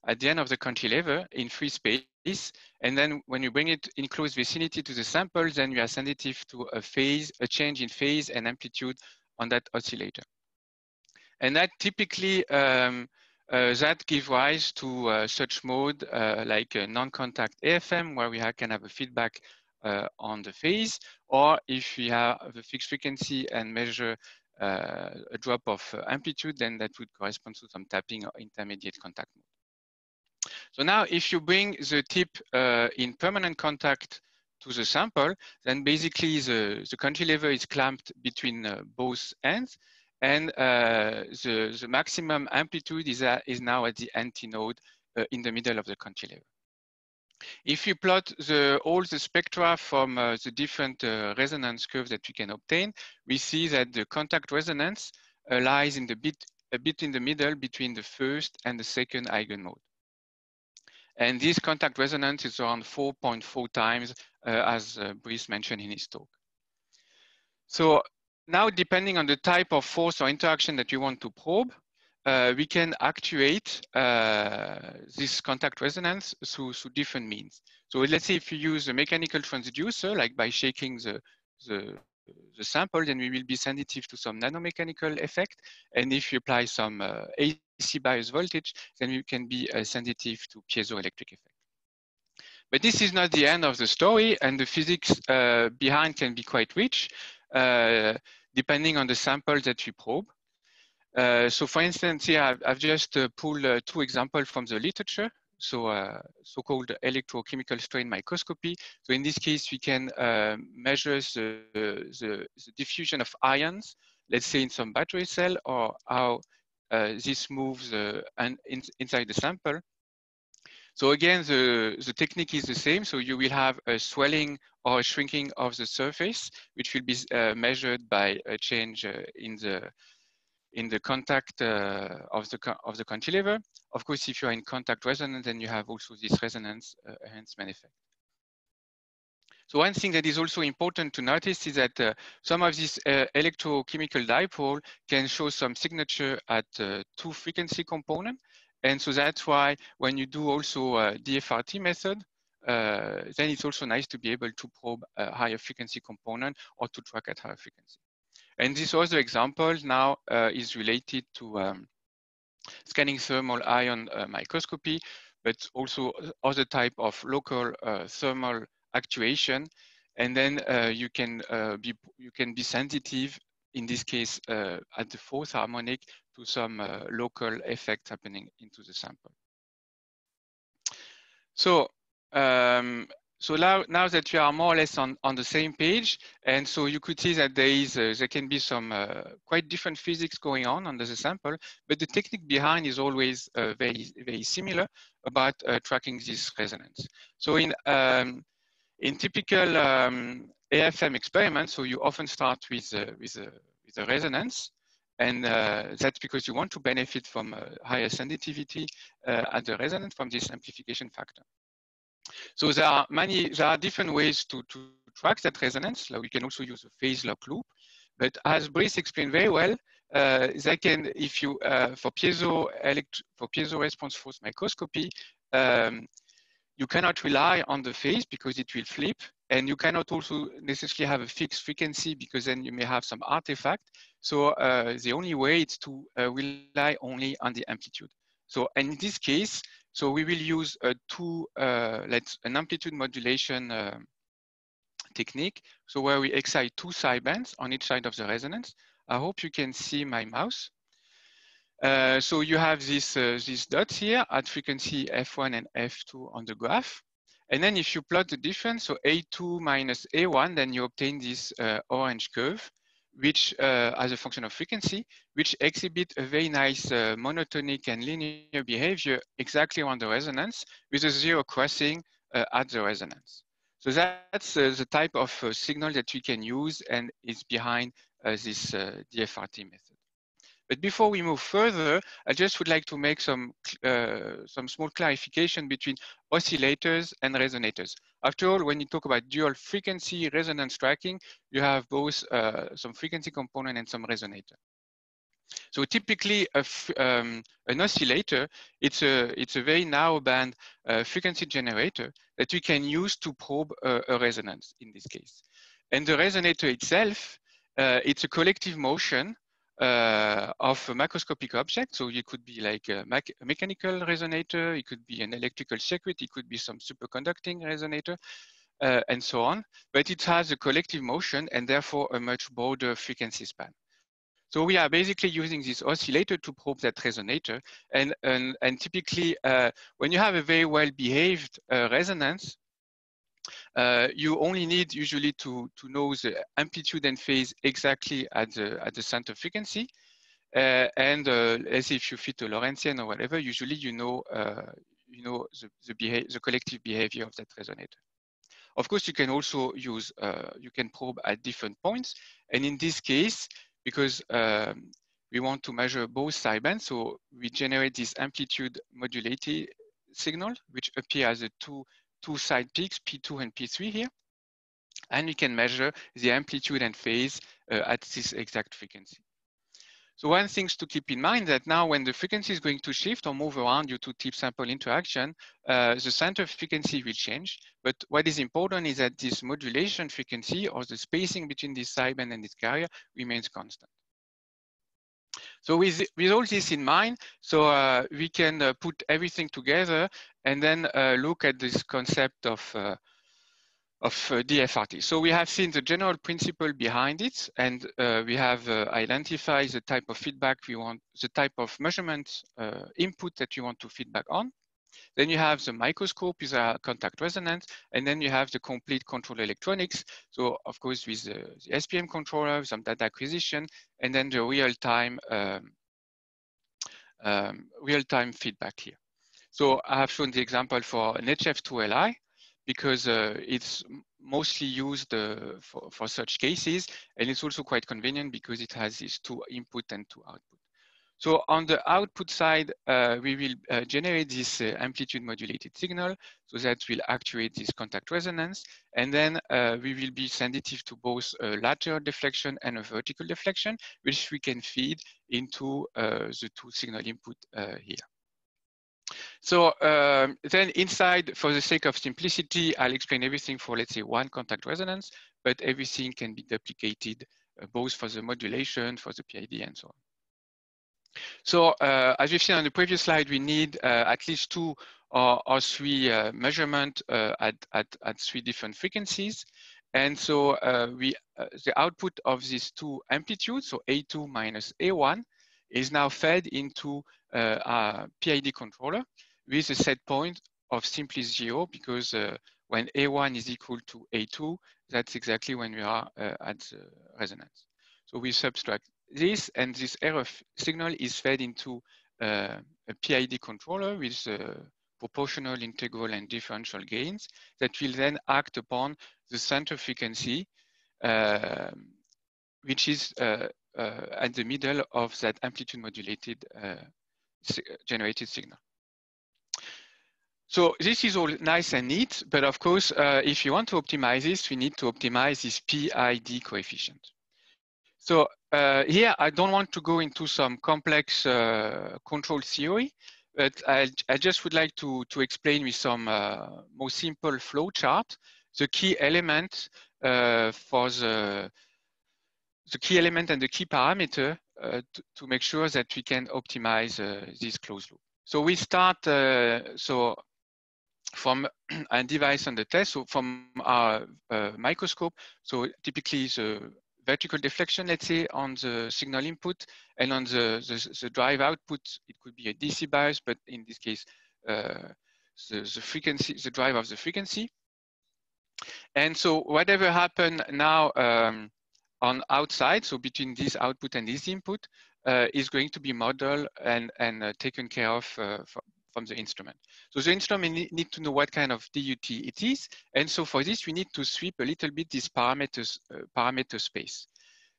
at the end of the cantilever in free space. And then when you bring it in close vicinity to the sample, then you are sensitive to a change in phase and amplitude on that oscillator. And that typically, that gives rise to such mode like a non-contact AFM, where we can have a feedback on the phase, or if we have a fixed frequency and measure a drop of amplitude, then that would correspond to some tapping or intermediate contact mode. So now if you bring the tip in permanent contact to the sample, then basically the cantilever is clamped between both ends, and the maximum amplitude is now at the antinode in the middle of the cantilever. If you plot all the spectra from the different resonance curves that we can obtain, we see that the contact resonance lies in a bit in the middle between the first and the second eigenmode. And this contact resonance is around 4.4 times, as Brice mentioned in his talk. So now, depending on the type of force or interaction that you want to probe, we can actuate this contact resonance through different means. So let's say if you use a mechanical transducer, like by shaking the sample, then we will be sensitive to some nanomechanical effect. And if you apply some AC bias voltage, then you can be sensitive to piezoelectric effect. But this is not the end of the story, and the physics behind can be quite rich, depending on the sample that you probe. So for instance, here I've just pulled two examples from the literature. So so-called electrochemical strain microscopy. So in this case, we can measure the diffusion of ions, let's say in some battery cell, or how this moves inside the sample. So again, the technique is the same. So you will have a swelling or a shrinking of the surface, which will be measured by a change in the contact of the cantilever. Of course, if you are in contact resonance, then you have also this resonance enhancement effect. So one thing that is also important to notice is that some of these electrochemical dipole can show some signature at two frequency component. And so that's why when you do also a DFRT method, then it's also nice to be able to probe a higher frequency component or to track at higher frequency. And this other example now is related to scanning thermal ion microscopy, but also other type of local thermal actuation. And then you can be sensitive, in this case, at the fourth harmonic, to some local effects happening into the sample. So now that we are more or less on the same page, and so you could see that there can be some quite different physics going on under the sample, but the technique behind is always very similar about tracking this resonance. So in typical AFM experiments, so you often start with a resonance, and that's because you want to benefit from higher sensitivity at the resonance from this amplification factor. So there are different ways to track that resonance. Like we can also use a phase lock loop. But as Brice explained very well, they can, if you for piezo response force microscopy, you cannot rely on the phase because it will flip, and you cannot also necessarily have a fixed frequency because then you may have some artifact. So the only way is to rely only on the amplitude. So in this case, so we will use an amplitude modulation technique. So where we excite two sidebands on each side of the resonance. I hope you can see my mouse. So you have these dots here at frequency F1 and F2 on the graph. And then if you plot the difference, so A2 minus A1, then you obtain this orange curve, which as a function of frequency, which exhibit a very nice monotonic and linear behavior exactly around the resonance with a zero crossing at the resonance. So that's the type of signal that we can use and is behind this DFRT method. But before we move further, I just would like to make some small clarification between oscillators and resonators. After all, when you talk about dual frequency resonance tracking, you have both some frequency component and some resonator. So typically, an oscillator, it's a very narrow band frequency generator that we can use to probe a resonance in this case. And the resonator itself, it's a collective motion of a macroscopic object. So it could be like a mechanical resonator, it could be an electrical circuit, it could be some superconducting resonator, and so on. But it has a collective motion and therefore a much broader frequency span. So we are basically using this oscillator to probe that resonator. And typically, when you have a very well-behaved resonance, you only need usually to know the amplitude and phase exactly at the center frequency. As if you fit a Lorentzian or whatever, usually you know the collective behavior of that resonator. Of course, you can also use, you can probe at different points. And in this case, because we want to measure both sidebands, so we generate this amplitude modulated signal, which appear as the two side peaks, P2 and P3 here. And we can measure the amplitude and phase at this exact frequency. So one thing to keep in mind that now when the frequency is going to shift or move around due to tip sample interaction, the center frequency will change. But what is important is that this modulation frequency or the spacing between this sideband and this carrier remains constant. So with all this in mind, so we can put everything together and then look at this concept of DFRT. So we have seen the general principle behind it, and we have identified the type of feedback we want, the type of measurement input that you want to feedback on. Then you have the microscope with a contact resonance, and then you have the complete control electronics. So of course with the SPM controller, some data acquisition, and then the real-time feedback here. So I have shown the example for an HF2LI because it's mostly used for such cases, and it's also quite convenient because it has these two input and two output. So on the output side, we will generate this amplitude modulated signal so that will actuate this contact resonance. And then we will be sensitive to both a lateral deflection and a vertical deflection, which we can feed into the two signal input here. So then inside, for the sake of simplicity, I'll explain everything for, let's say, one contact resonance, but everything can be duplicated both for the modulation, for the PID, and so on. So as we've seen on the previous slide, we need at least two or three measurements at three different frequencies. And so the output of these two amplitudes, so A2 minus A1, is now fed into a PID controller with a set point of simply 0, because when A1 is equal to A2, that's exactly when we are at the resonance. So we subtract this, and this error signal is fed into a PID controller with proportional, integral, and differential gains that will then act upon the center frequency, which is at the middle of that amplitude modulated generated signal. So this is all nice and neat, but of course, if you want to optimize this, we need to optimize this PID coefficient. So here, I don't want to go into some complex control theory, but I just would like to explain with some more simple flow chart the key element for the key element and the key parameter to make sure that we can optimize this closed loop. So we start from a device on the test, so from our microscope. So typically the vertical deflection, let's say, on the signal input, and on the drive output, it could be a DC bias, but in this case, the frequency, the drive of the frequency. And so whatever happened now on outside, so between this output and this input, is going to be modeled and taken care of from the instrument. So the instrument need to know what kind of DUT it is. And so for this, we need to sweep a little bit this parameter space.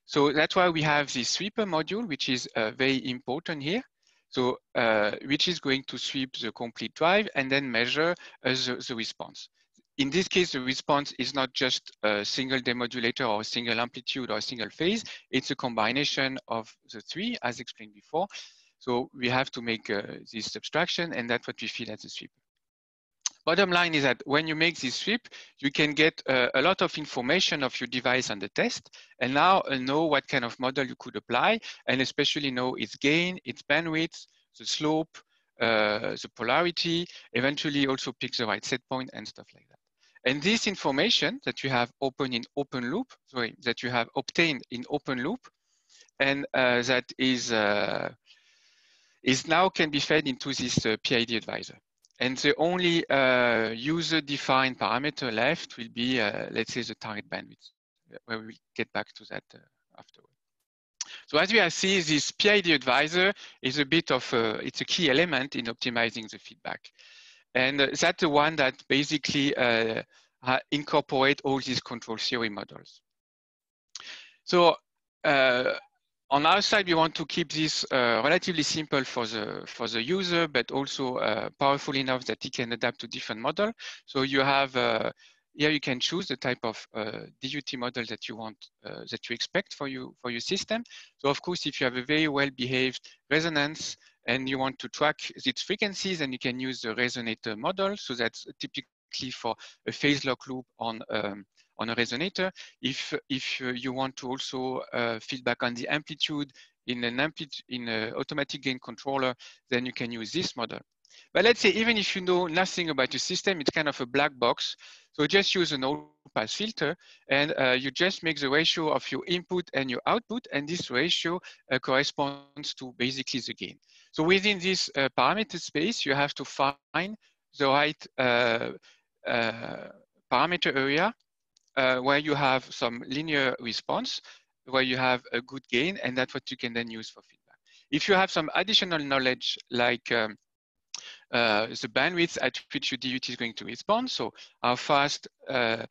So that's why we have this sweeper module, which is very important here. So which is going to sweep the complete drive and then measure the response. In this case, the response is not just a single demodulator or a single amplitude or a single phase. It's a combination of the three, as explained before. So we have to make this subtraction, and that's what we feed as a sweep. Bottom line is that when you make this sweep, you can get a lot of information of your device on the test, and now know what kind of model you could apply, and especially know its gain, its bandwidth, the slope, the polarity, eventually also pick the right set point and stuff like that. And this information that you have that you have obtained in open loop, and that is now can be fed into this PID advisor. And the only user-defined parameter left will be, let's say, the target bandwidth, where we will get back to that afterward. So as we have seen, this PID advisor is a bit of it's a key element in optimizing the feedback. And that's the one that basically incorporate all these control theory models. So on our side, we want to keep this relatively simple for the user, but also powerful enough that he can adapt to different models. So you have here you can choose the type of DUT model that you want, that you expect for your system. So of course, if you have a very well-behaved resonance and you want to track its frequencies, then you can use the resonator model. So that's typically for a phase lock loop on a resonator. If you want to also feedback on the amplitude in an automatic gain controller, then you can use this model. But let's say even if you know nothing about your system, it's kind of a black box. So just use an all-pass filter, and you just make the ratio of your input and your output, and this ratio corresponds to basically the gain. So within this parameter space, you have to find the right parameter area where you have some linear response, where you have a good gain, and that's what you can then use for feedback. If you have some additional knowledge, like the bandwidth at which your DUT is going to respond, so how fast, up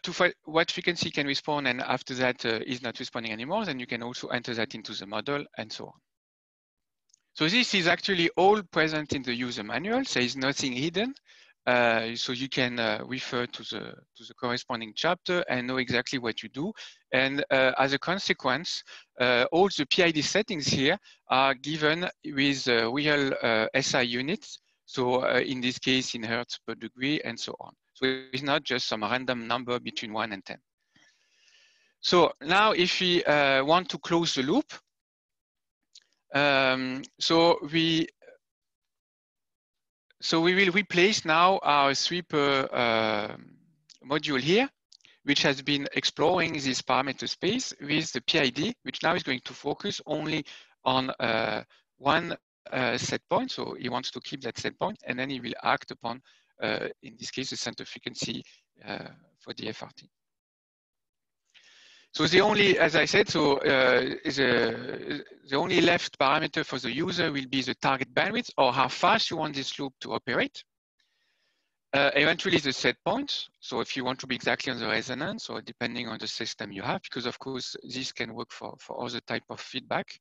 to what frequency can respond, and after that is not responding anymore, then you can also enter that into the model and so on. So this is actually all present in the user manual. There is nothing hidden. So you can refer to the corresponding chapter and know exactly what you do. And as a consequence, all the PID settings here are given with real SI units. So in this case, in hertz per degree and so on. So it's not just some random number between 1 and 10. So now if we want to close the loop, so we will replace now our sweeper module here, which has been exploring this parameter space with the PID, which now is going to focus only on one set point. So he wants to keep that set point, and then he will act upon, in this case, the center frequency for DFRT. So the only, as I said, so the only left parameter for the user will be the target bandwidth, or how fast you want this loop to operate. Eventually the set point. So if you want to be exactly on the resonance, or depending on the system you have, because of course this can work for other type of feedback.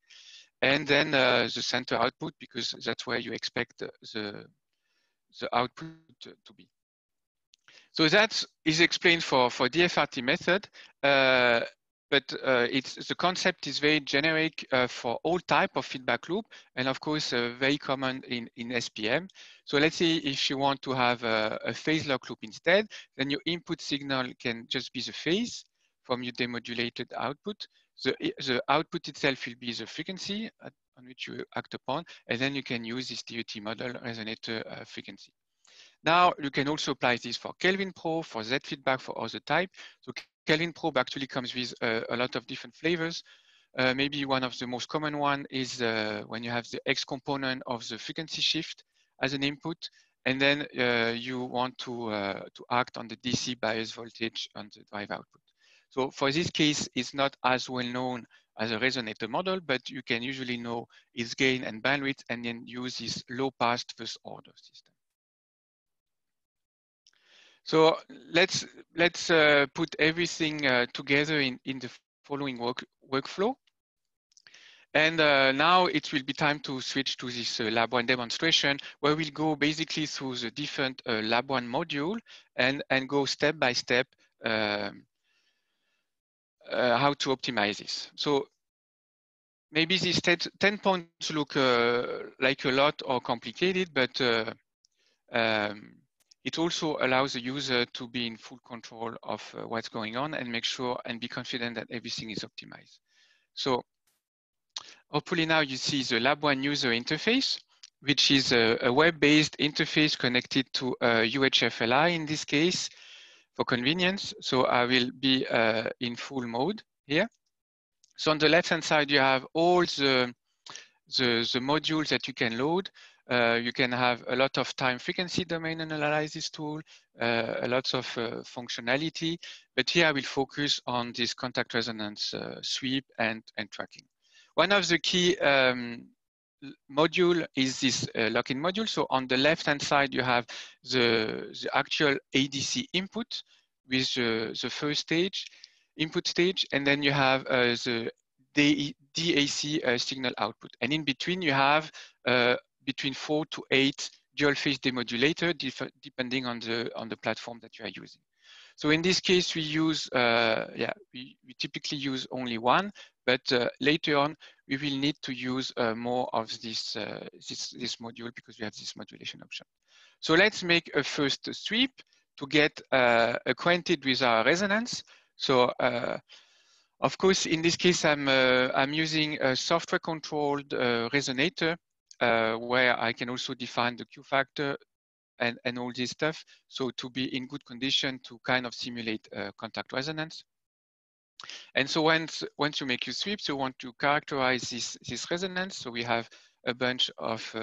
And then the center output, because that's where you expect the output to be. So that is explained for DFRT method, but the concept is very generic for all type of feedback loop, and of course very common in SPM. So let's say if you want to have a phase lock loop instead, then your input signal can just be the phase from your demodulated output. The output itself will be the frequency on which you act upon, and then you can use this DOT model resonator frequency. Now, you can also apply this for Kelvin probe, for Z feedback, for other type. So Kelvin probe actually comes with a lot of different flavors. Maybe one of the most common one is when you have the X component of the frequency shift as an input, and then you want to act on the DC bias voltage on the drive output. So for this case, it's not as well known as a resonator model, but you can usually know its gain and bandwidth, and then use this low pass first order system. So let's put everything together in the following workflow. And now it will be time to switch to this Lab 1 demonstration, where we'll go basically through the different Lab 1 module and go step by step how to optimize this. So maybe these 10 points look like a lot or complicated, but it also allows the user to be in full control of what's going on and make sure and be confident that everything is optimized. So hopefully now you see the Lab 1 user interface, which is a web-based interface connected to UHF-LI in this case for convenience. So I will be in full mode here. So on the left-hand side, you have all the modules that you can load. You can have a lot of time frequency domain analysis tool, a lot of functionality, but here I will focus on this contact resonance sweep and tracking. One of the key module is this lock-in module. So on the left-hand side, you have the actual ADC input with the first stage, input stage, and then you have the DAC signal output. And in between, you have between 4 to 8 dual phase demodulator, depending on the platform that you are using. So in this case, we use, we typically use only one, but later on, we will need to use more of this module because we have this modulation option. So let's make a first sweep to get acquainted with our resonance. So of course, in this case, I'm using a software-controlled resonator where I can also define the Q factor and all this stuff. So to be in good condition to kind of simulate contact resonance. And so once you make your sweeps, you want to characterize this resonance. So we have a bunch of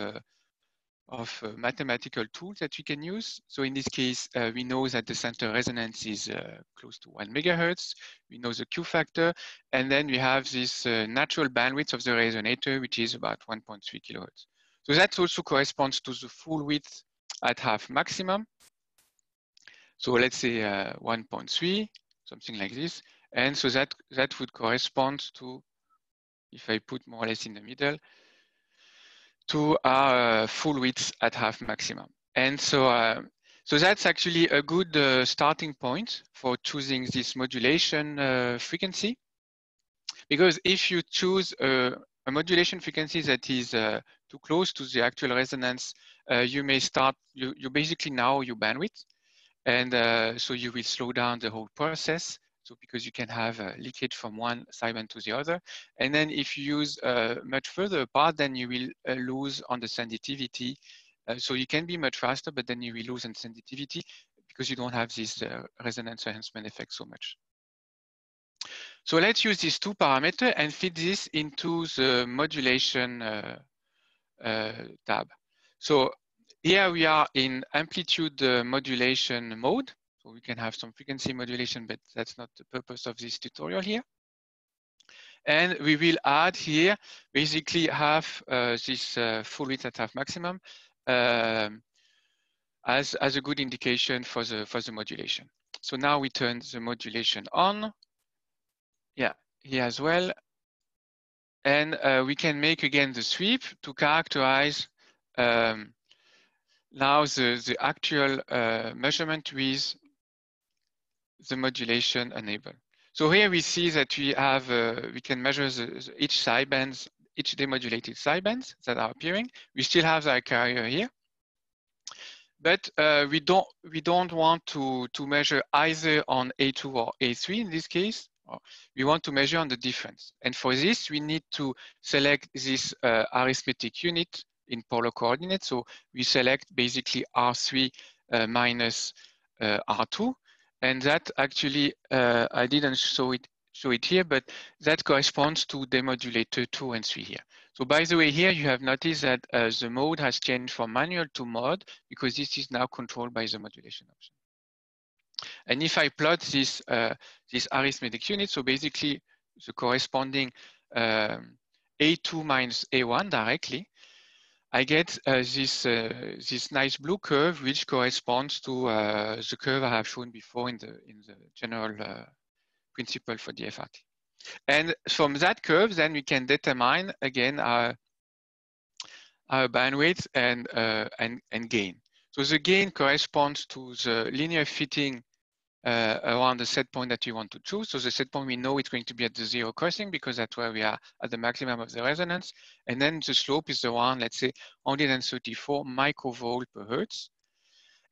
mathematical tools that we can use. So in this case, we know that the center resonance is close to 1 megahertz. We know the Q factor, and then we have this natural bandwidth of the resonator, which is about 1.3 kilohertz. So that also corresponds to the full width at half maximum. So let's say 1.3, something like this. And so that would correspond to, if I put more or less in the middle, to our full width at half maximum. And so, so that's actually a good starting point for choosing this modulation frequency. Because if you choose a modulation frequency that is too close to the actual resonance, you may start, you basically narrow your bandwidth. And so you will slow down the whole process. So because you can have leakage from one sideband to the other. And then if you use much further apart, then you will lose on the sensitivity. So you can be much faster, but then you will lose on sensitivity because you don't have this resonance enhancement effect so much. So let's use these two parameters and fit this into the modulation tab. So here we are in amplitude modulation mode. So we can have some frequency modulation, but that's not the purpose of this tutorial here. And we will add here basically half this full width at half maximum as a good indication for the modulation. So now we turn the modulation on. Yeah, here as well. And we can make again the sweep to characterize now the actual measurement with the modulation enabled. So here we see that we have we can measure each sidebands, each demodulated sidebands that are appearing. We still have the carrier here, but we don't want to measure either on A2 or A3 in this case. We want to measure on the difference, and for this we need to select this arithmetic unit in polar coordinates. So we select basically R3 minus R2. And that actually, I didn't show it here, but that corresponds to demodulator 2 and 3 here. So by the way, here you have noticed that the mode has changed from manual to mod because this is now controlled by the modulation option. And if I plot this, this arithmetic unit, so basically the corresponding A2 minus A1 directly, I get this nice blue curve, which corresponds to the curve I have shown before in the general principle for DFRT. And from that curve, then we can determine again our bandwidth and gain. So the gain corresponds to the linear fitting around the set point that you want to choose. So the set point, we know it's going to be at the zero crossing because that's where we are at the maximum of the resonance. And then the slope is around, let's say, 134 microvolt per hertz.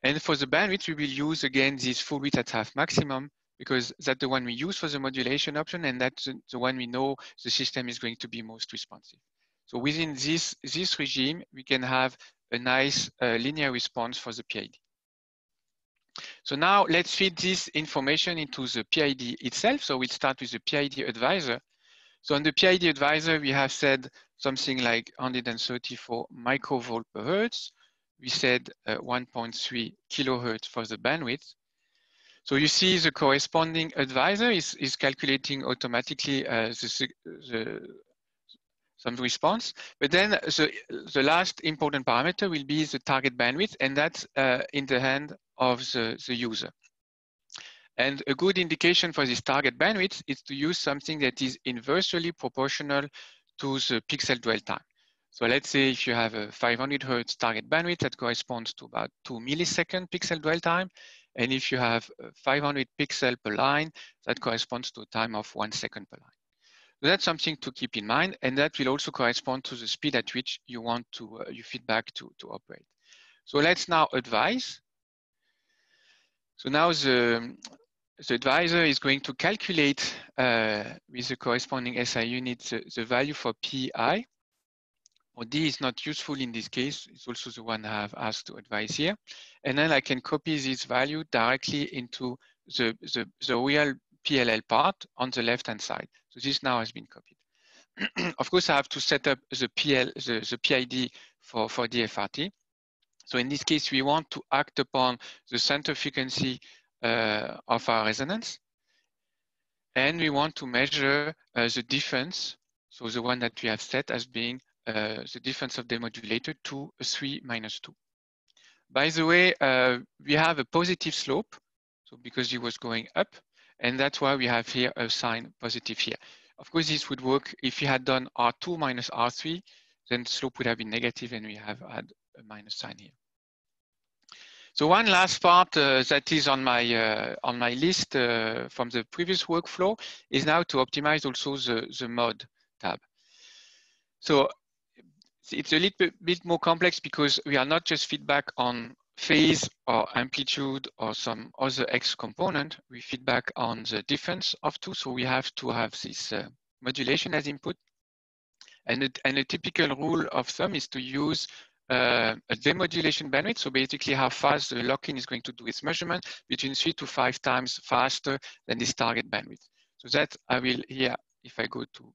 And for the bandwidth, we will use again this full width at half maximum because that's the one we use for the modulation option, and that's the one we know the system is going to be most responsive. So within this regime, we can have a nice linear response for the PID. So now let's feed this information into the PID itself. So we'll start with the PID Advisor. So on the PID Advisor, we have said something like 134 microvolt per hertz. We said 1.3 kilohertz for the bandwidth. So you see the corresponding advisor is calculating automatically some response. But then the last important parameter will be the target bandwidth, and that's in the hand of the user. And a good indication for this target bandwidth is to use something that is inversely proportional to the pixel dwell time. So let's say if you have a 500 Hertz target bandwidth, that corresponds to about 2 millisecond pixel dwell time. And if you have 500 pixel per line, that corresponds to a time of 1 second per line. So that's something to keep in mind. And that will also correspond to the speed at which you want to your feedback to operate. So let's now advise. So now the advisor is going to calculate with the corresponding SI unit the value for PI. Or D is not useful in this case. It's also the one I have asked to advise here. And then I can copy this value directly into the real PLL part on the left-hand side. So this now has been copied. Of course, I have to set up the PID for DFRT. So in this case, we want to act upon the center frequency of our resonance. And we want to measure the difference. So the one that we have set as being the difference of demodulator to 3 minus 2. By the way, we have a positive slope, so because it was going up, and that's why we have here a sign positive here. Of course, this would work if you had done R2 minus R3, then the slope would have been negative, and we have had a minus sign here. So one last part that is on my list from the previous workflow is now to optimize also the mod tab. So it's a little bit more complex because we are not just feedback on phase or amplitude or some other X component. We feedback on the difference of two. So we have to have this modulation as input. And a typical rule of thumb is to use a demodulation bandwidth. So basically how fast the lock-in is going to do its measurement between 3 to 5 times faster than this target bandwidth. So that I will here, if I go to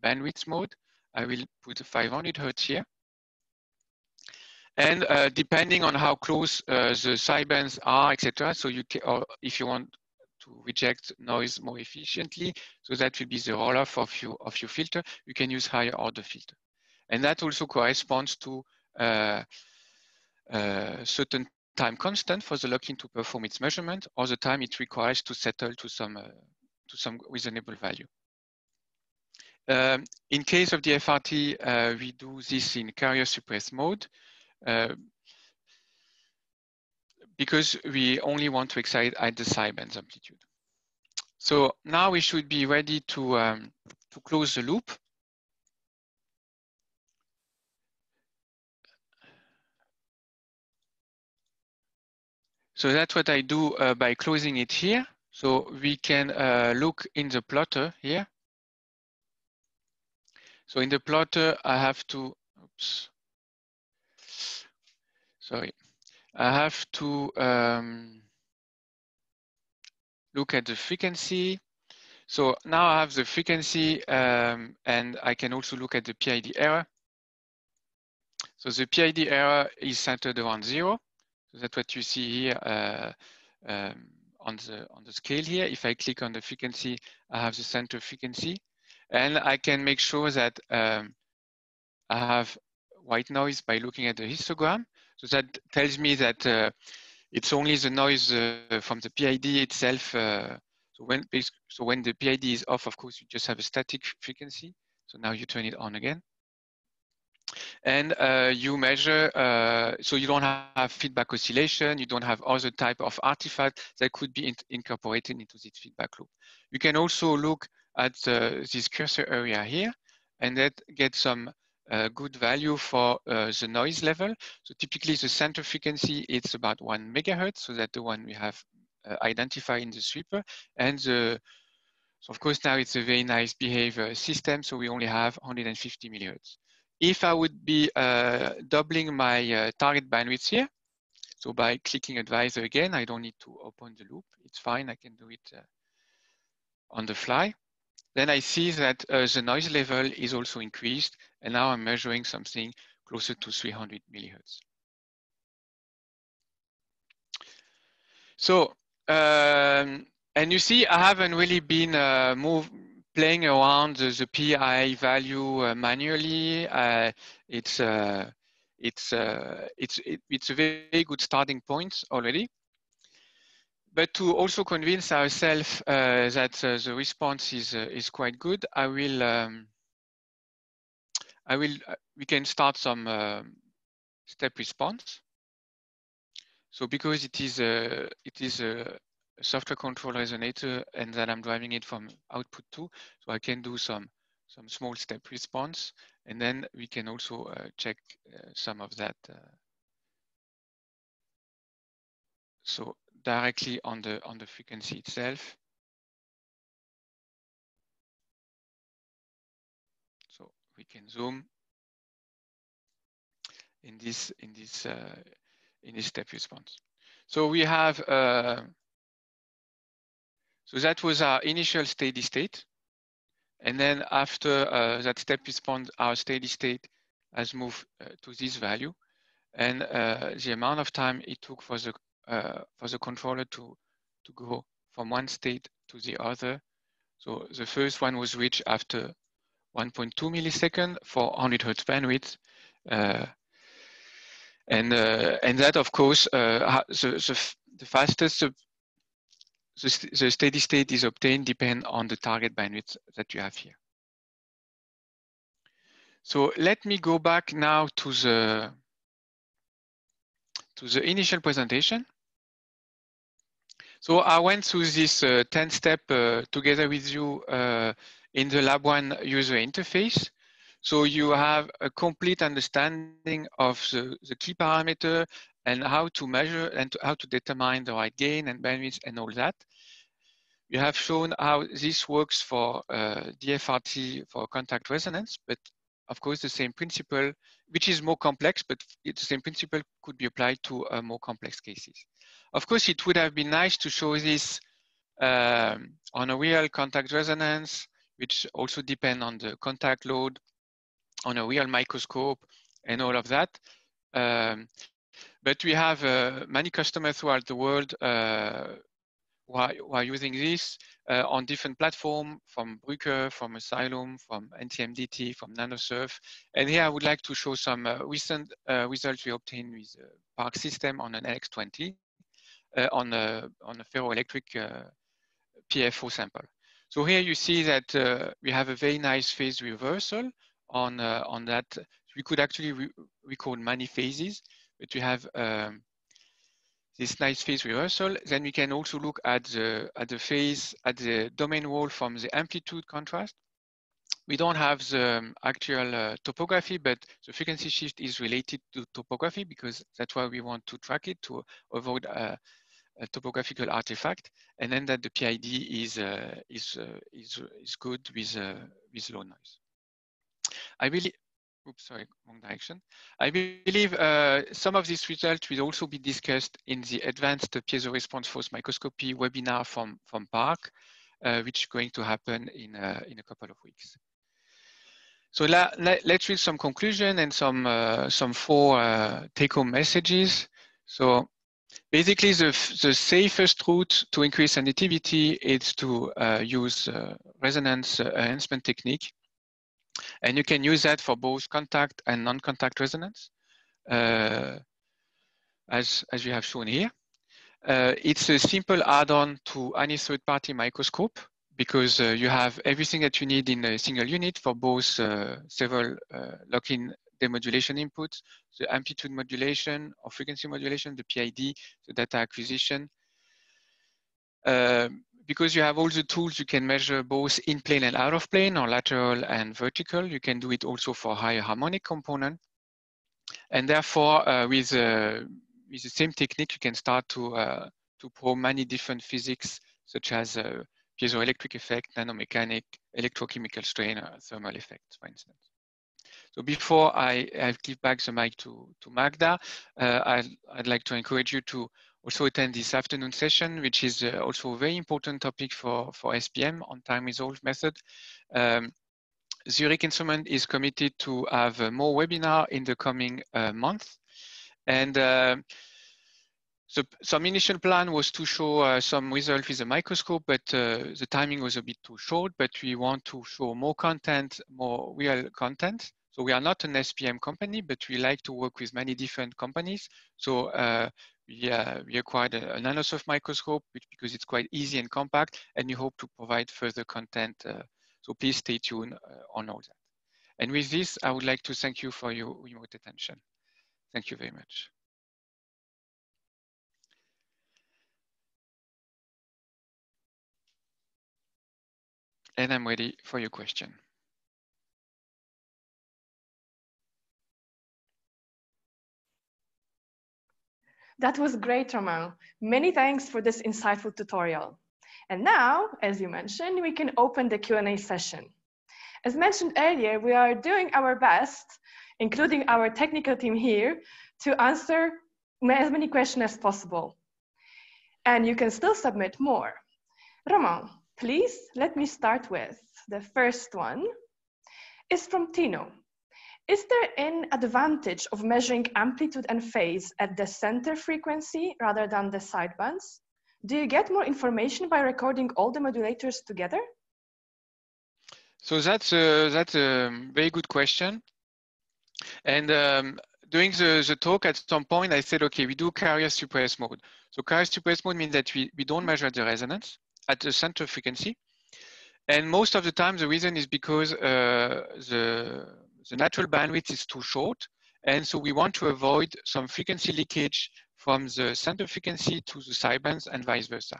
bandwidth mode, I will put 500 Hertz here. And depending on how close the sidebands are, etc. So you can, or if you want to reject noise more efficiently, so that will be the roll-off of your filter, you can use higher order filter. And that also corresponds to certain time constant for the lock-in to perform its measurement, or the time it requires to settle to some reasonable value. In case of DFRT, we do this in carrier suppressed mode. because we only want to excite at the sidebands amplitude. So now we should be ready to close the loop. So that's what I do by closing it here. So we can look in the plotter here. So in the plotter, I have to, oops, sorry. I have to look at the frequency. So now I have the frequency and I can also look at the PID error. So the PID error is centered around 0. So that's what you see here on the scale here. If I click on the frequency, I have the center frequency. And I can make sure that I have white noise by looking at the histogram. So that tells me that it's only the noise from the PID itself. So when the PID is off, of course, you just have a static frequency. So now you turn it on again. And you measure, so you don't have feedback oscillation, you don't have other type of artifact that could be incorporated into this feedback loop. You can also look at this cursor area here, and that gets some good value for the noise level. So typically the center frequency, it's about 1 megahertz, so that's the one we have identified in the sweeper. And so of course now it's a very nice behavior system, so we only have 150 millihertz. If I would be doubling my target bandwidth here, so by clicking Advisor again, I don't need to open the loop. It's fine, I can do it on the fly. Then I see that the noise level is also increased, and now I'm measuring something closer to 300 millihertz. So, and you see, I haven't really been playing around the PI value manually. It's a very good starting point already. But to also convince ourselves that the response is quite good, we can start some step response. So because it is a software control resonator, and then I'm driving it from output 2, so I can do some small step response, and then we can also check some of that. So directly on the frequency itself. So we can zoom in this step response. So we have so that was our initial steady state. And then after that step response, our steady state has moved to this value. And the amount of time it took for the controller to go from one state to the other. So the first one was reached after 1.2 milliseconds for 100 hertz bandwidth. And that, of course, the fastest the steady state is obtained depend on the target bandwidth that you have here. So let me go back now to the initial presentation. So I went through this 10-step together with you in the Lab 1 user interface. So you have a complete understanding of the key parameter and how to measure and how to determine the right gain and bandwidth and all that. We have shown how this works for DFRT for contact resonance, but of course the same principle, which is more complex, but the same principle could be applied to more complex cases. Of course, it would have been nice to show this on a real contact resonance, which also depend on the contact load, on a real microscope and all of that. But we have many customers throughout the world who are using this on different platforms, from Bruker, from Asylum, from NTMDT, from NanoSurf. And here I would like to show some recent results we obtained with Park System on an LX20 on a ferroelectric PFO sample. So here you see that we have a very nice phase reversal on that. We could actually record many phases, but you have this nice phase reversal. Then we can also look at the phase, at the domain wall from the amplitude contrast. We don't have the actual topography, but the frequency shift is related to topography because that's why we want to track it to avoid a topographical artifact. And then that the PID is good with low noise. I believe. Oops, sorry, wrong direction. I believe some of these results will also be discussed in the advanced piezo response force microscopy webinar from PARC, which is going to happen in a couple of weeks. So let's read some conclusion and some 4 take-home messages. So basically, the safest route to increase sensitivity is to use resonance enhancement technique. And you can use that for both contact and non-contact resonance, as you have shown here. It's a simple add-on to any third-party microscope because you have everything that you need in a single unit for both several lock-in demodulation inputs, the amplitude modulation or frequency modulation, the PID, the data acquisition. Because you have all the tools, you can measure both in plane and out of plane, or lateral and vertical. You can do it also for higher harmonic component. And therefore, with the same technique, you can start to probe many different physics, such as piezoelectric effect, nanomechanic, electrochemical strain, or thermal effects, for instance. So before I give back the mic to Magda, I'd like to encourage you to also attend this afternoon session, which is also a very important topic for SPM on time resolve method. Zurich Instruments is committed to have more webinar in the coming month. And so some initial plan was to show some result with a microscope, but the timing was a bit too short, but we want to show more content, more real content. So we are not an SPM company, but we like to work with many different companies. So we acquired a Nanosoft microscope, because it's quite easy and compact, and we hope to provide further content. So please stay tuned on all that. And with this, I would like to thank you for your remote attention. Thank you very much. And I'm ready for your question. That was great, Romain. Many thanks for this insightful tutorial. And now, as you mentioned, we can open the Q&A session. As mentioned earlier, we are doing our best, including our technical team here, to answer as many questions as possible. And you can still submit more. Romain, please let me start with the first one. It's from Tino. Is there an advantage of measuring amplitude and phase at the center frequency rather than the sidebands? Do you get more information by recording all the modulators together? So that's a very good question. And during the talk, at some point, I said, okay, we do carrier suppressed mode. So carrier suppressed mode means that we don't measure the resonance at the center frequency. And most of the time, the reason is because the natural bandwidth is too short. And so we want to avoid some frequency leakage from the center frequency to the sidebands and vice versa.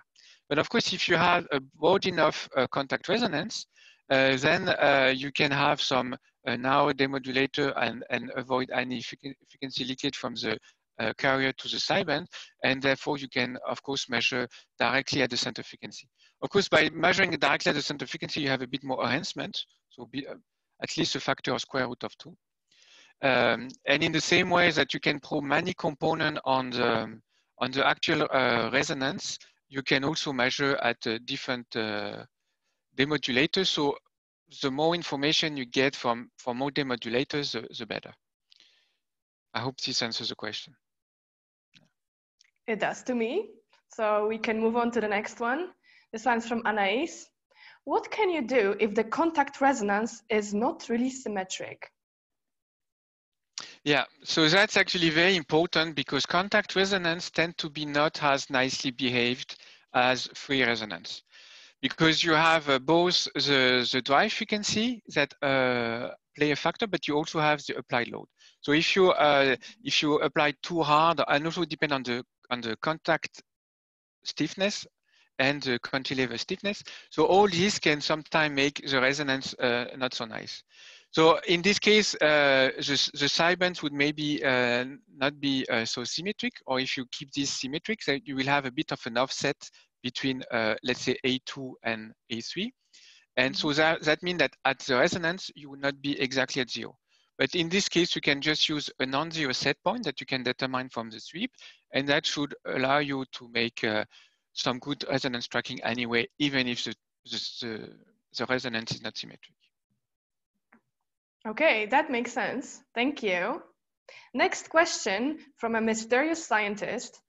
But of course, if you have a broad enough contact resonance, then you can have some narrow demodulator and avoid any frequency leakage from the carrier to the sideband. And therefore, you can, of course, measure directly at the center frequency. Of course, by measuring directly at the center frequency, you have a bit more enhancement. So at least a factor of square root of 2. And in the same way that you can probe many components on the actual resonance, you can also measure at different demodulators. So the more information you get from more demodulators, the better. I hope this answers the question. It does to me. So we can move on to the next one. This one's from Anais. What can you do if the contact resonance is not really symmetric? Yeah, so that's actually very important because contact resonance tend to be not as nicely behaved as free resonance. Because you have both the drive frequency that play a factor, but you also have the applied load. So if you apply too hard, and also depend on the the contact stiffness and the cantilever stiffness. So all this can sometimes make the resonance not so nice. So in this case, the sidebands would maybe not be so symmetric, or if you keep this symmetric, then you will have a bit of an offset between, let's say, A2 and A3. And so that means that at the resonance, you will not be exactly at 0. But in this case, you can just use a non-zero set point that you can determine from the sweep, and that should allow you to make some good resonance tracking anyway, even if the resonance is not symmetric. Okay, that makes sense. Thank you. Next question from a mysterious scientist.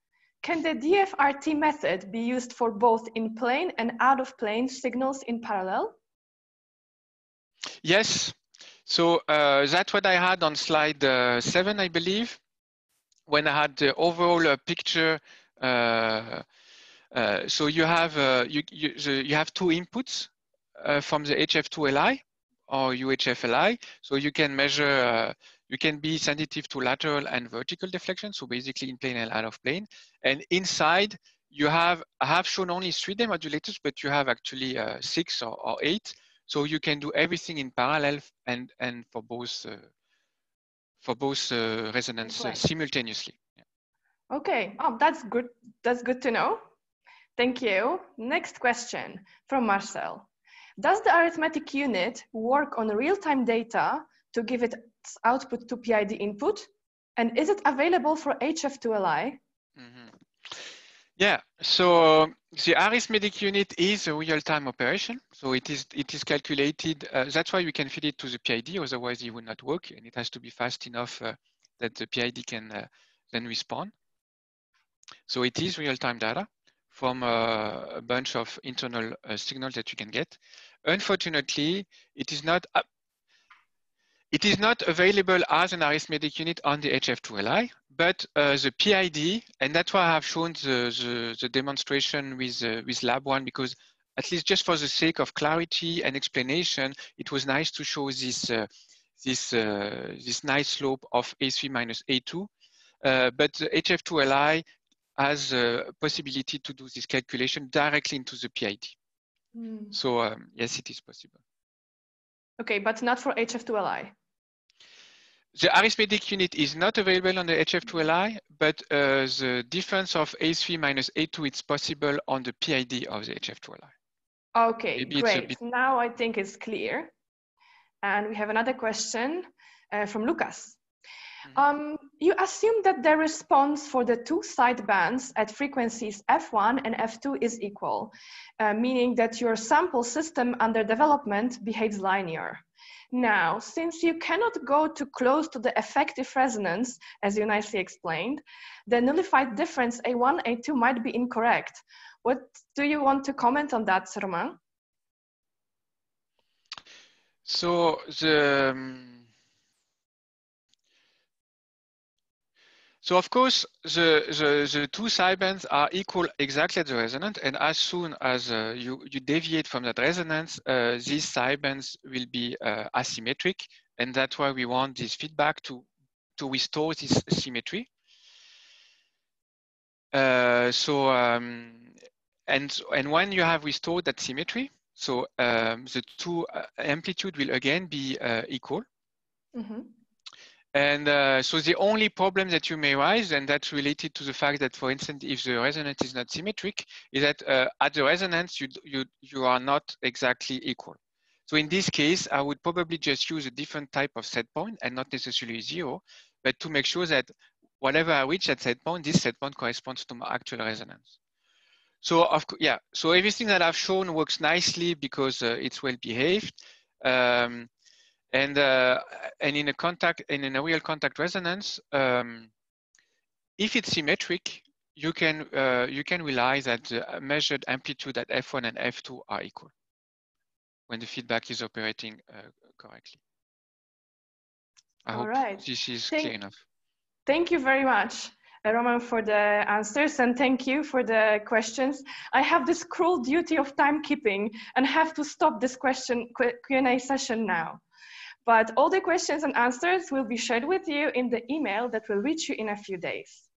Can the DFRT method be used for both in-plane and out-of-plane signals in parallel? Yes. So that's what I had on slide 7, I believe, when I had the overall picture. So you have you have two inputs from the HF2LI or UHF-LI. So you can measure, you can be sensitive to lateral and vertical deflection. So basically in plane and out of plane. And inside you have, I have shown only 3D modulators, but you have actually 6 or 8. So you can do everything in parallel and for both resonance simultaneously. Yeah. Okay, oh, that's good. That's good to know. Thank you. Next question from Marcel. Does the arithmetic unit work on real-time data to give its output to PID input? And is it available for HF2LI? Mm-hmm. Yeah, so the arithmetic unit is a real-time operation. So it is calculated. That's why we can feed it to the PID, otherwise it would not work. And it has to be fast enough that the PID can then respond. So it is real-time data from a bunch of internal signals that you can get. Unfortunately, it is not available as an arithmetic unit on the HF2LI, but the PID, and that's why I have shown the demonstration with Lab 1, because at least just for the sake of clarity and explanation, it was nice to show this nice slope of A3 minus A2. But the HF2LI has a possibility to do this calculation directly into the PID. So yes, it is possible. Okay, but not for HF2LI. The arithmetic unit is not available on the HF2LI, but the difference of A3 minus A2 is possible on the PID of the HF2LI. Okay, maybe great. Now I think it's clear. And we have another question from Lucas. You assume that the response for the two sidebands at frequencies F1 and F2 is equal, meaning that your sample system under development behaves linear. Now, since you cannot go too close to the effective resonance, as you nicely explained, the nullified difference A1, A2 might be incorrect. What do you want to comment on that, Romain? So So of course, the two sidebands are equal exactly at the resonance, and as soon as you deviate from that resonance, these sidebands will be asymmetric, and that's why we want this feedback to restore this symmetry. And when you have restored that symmetry, so the two amplitude will again be equal. Mm-hmm. And so the only problem that you may raise, and that's related to the fact that, for instance, if the resonance is not symmetric, is that at the resonance, you are not exactly equal. So in this case, I would probably just use a different type of set point and not necessarily 0, but to make sure that whatever I reach at set point, this set point corresponds to my actual resonance. So so everything that I've shown works nicely because it's well behaved. And in a real contact resonance, if it's symmetric, you can rely that the measured amplitude at F1 and F2 are equal when the feedback is operating correctly. I hope this is clear enough. Thank you very much, Romain, for the answers, and thank you for the questions. I have this cruel duty of timekeeping and have to stop this Q&A session now. But all the questions and answers will be shared with you in the email that will reach you in a few days.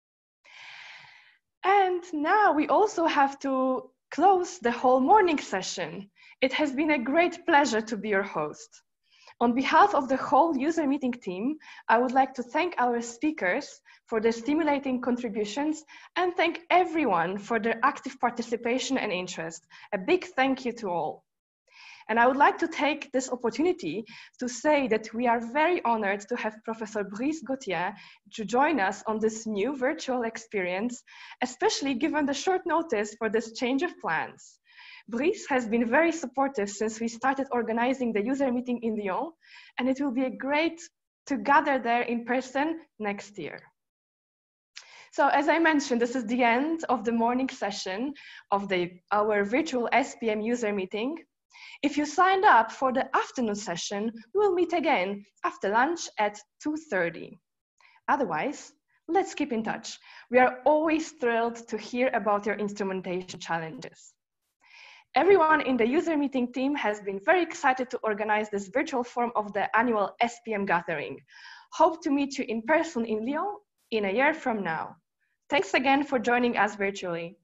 And now we also have to close the whole morning session. It has been a great pleasure to be your host. On behalf of the whole user meeting team, I would like to thank our speakers for their stimulating contributions and thank everyone for their active participation and interest. A big thank you to all. And I would like to take this opportunity to say that we are very honored to have Professor Brice Gautier to join us on this new virtual experience, especially given the short notice for this change of plans. Brice has been very supportive since we started organizing the user meeting in Lyon, and it will be great to gather there in person next year. So as I mentioned, this is the end of the morning session of our virtual SPM user meeting. If you signed up for the afternoon session, we will meet again after lunch at 2:30. Otherwise, let's keep in touch. We are always thrilled to hear about your instrumentation challenges. Everyone in the user meeting team has been very excited to organize this virtual form of the annual SPM gathering. Hope to meet you in person in Lyon in a year from now. Thanks again for joining us virtually.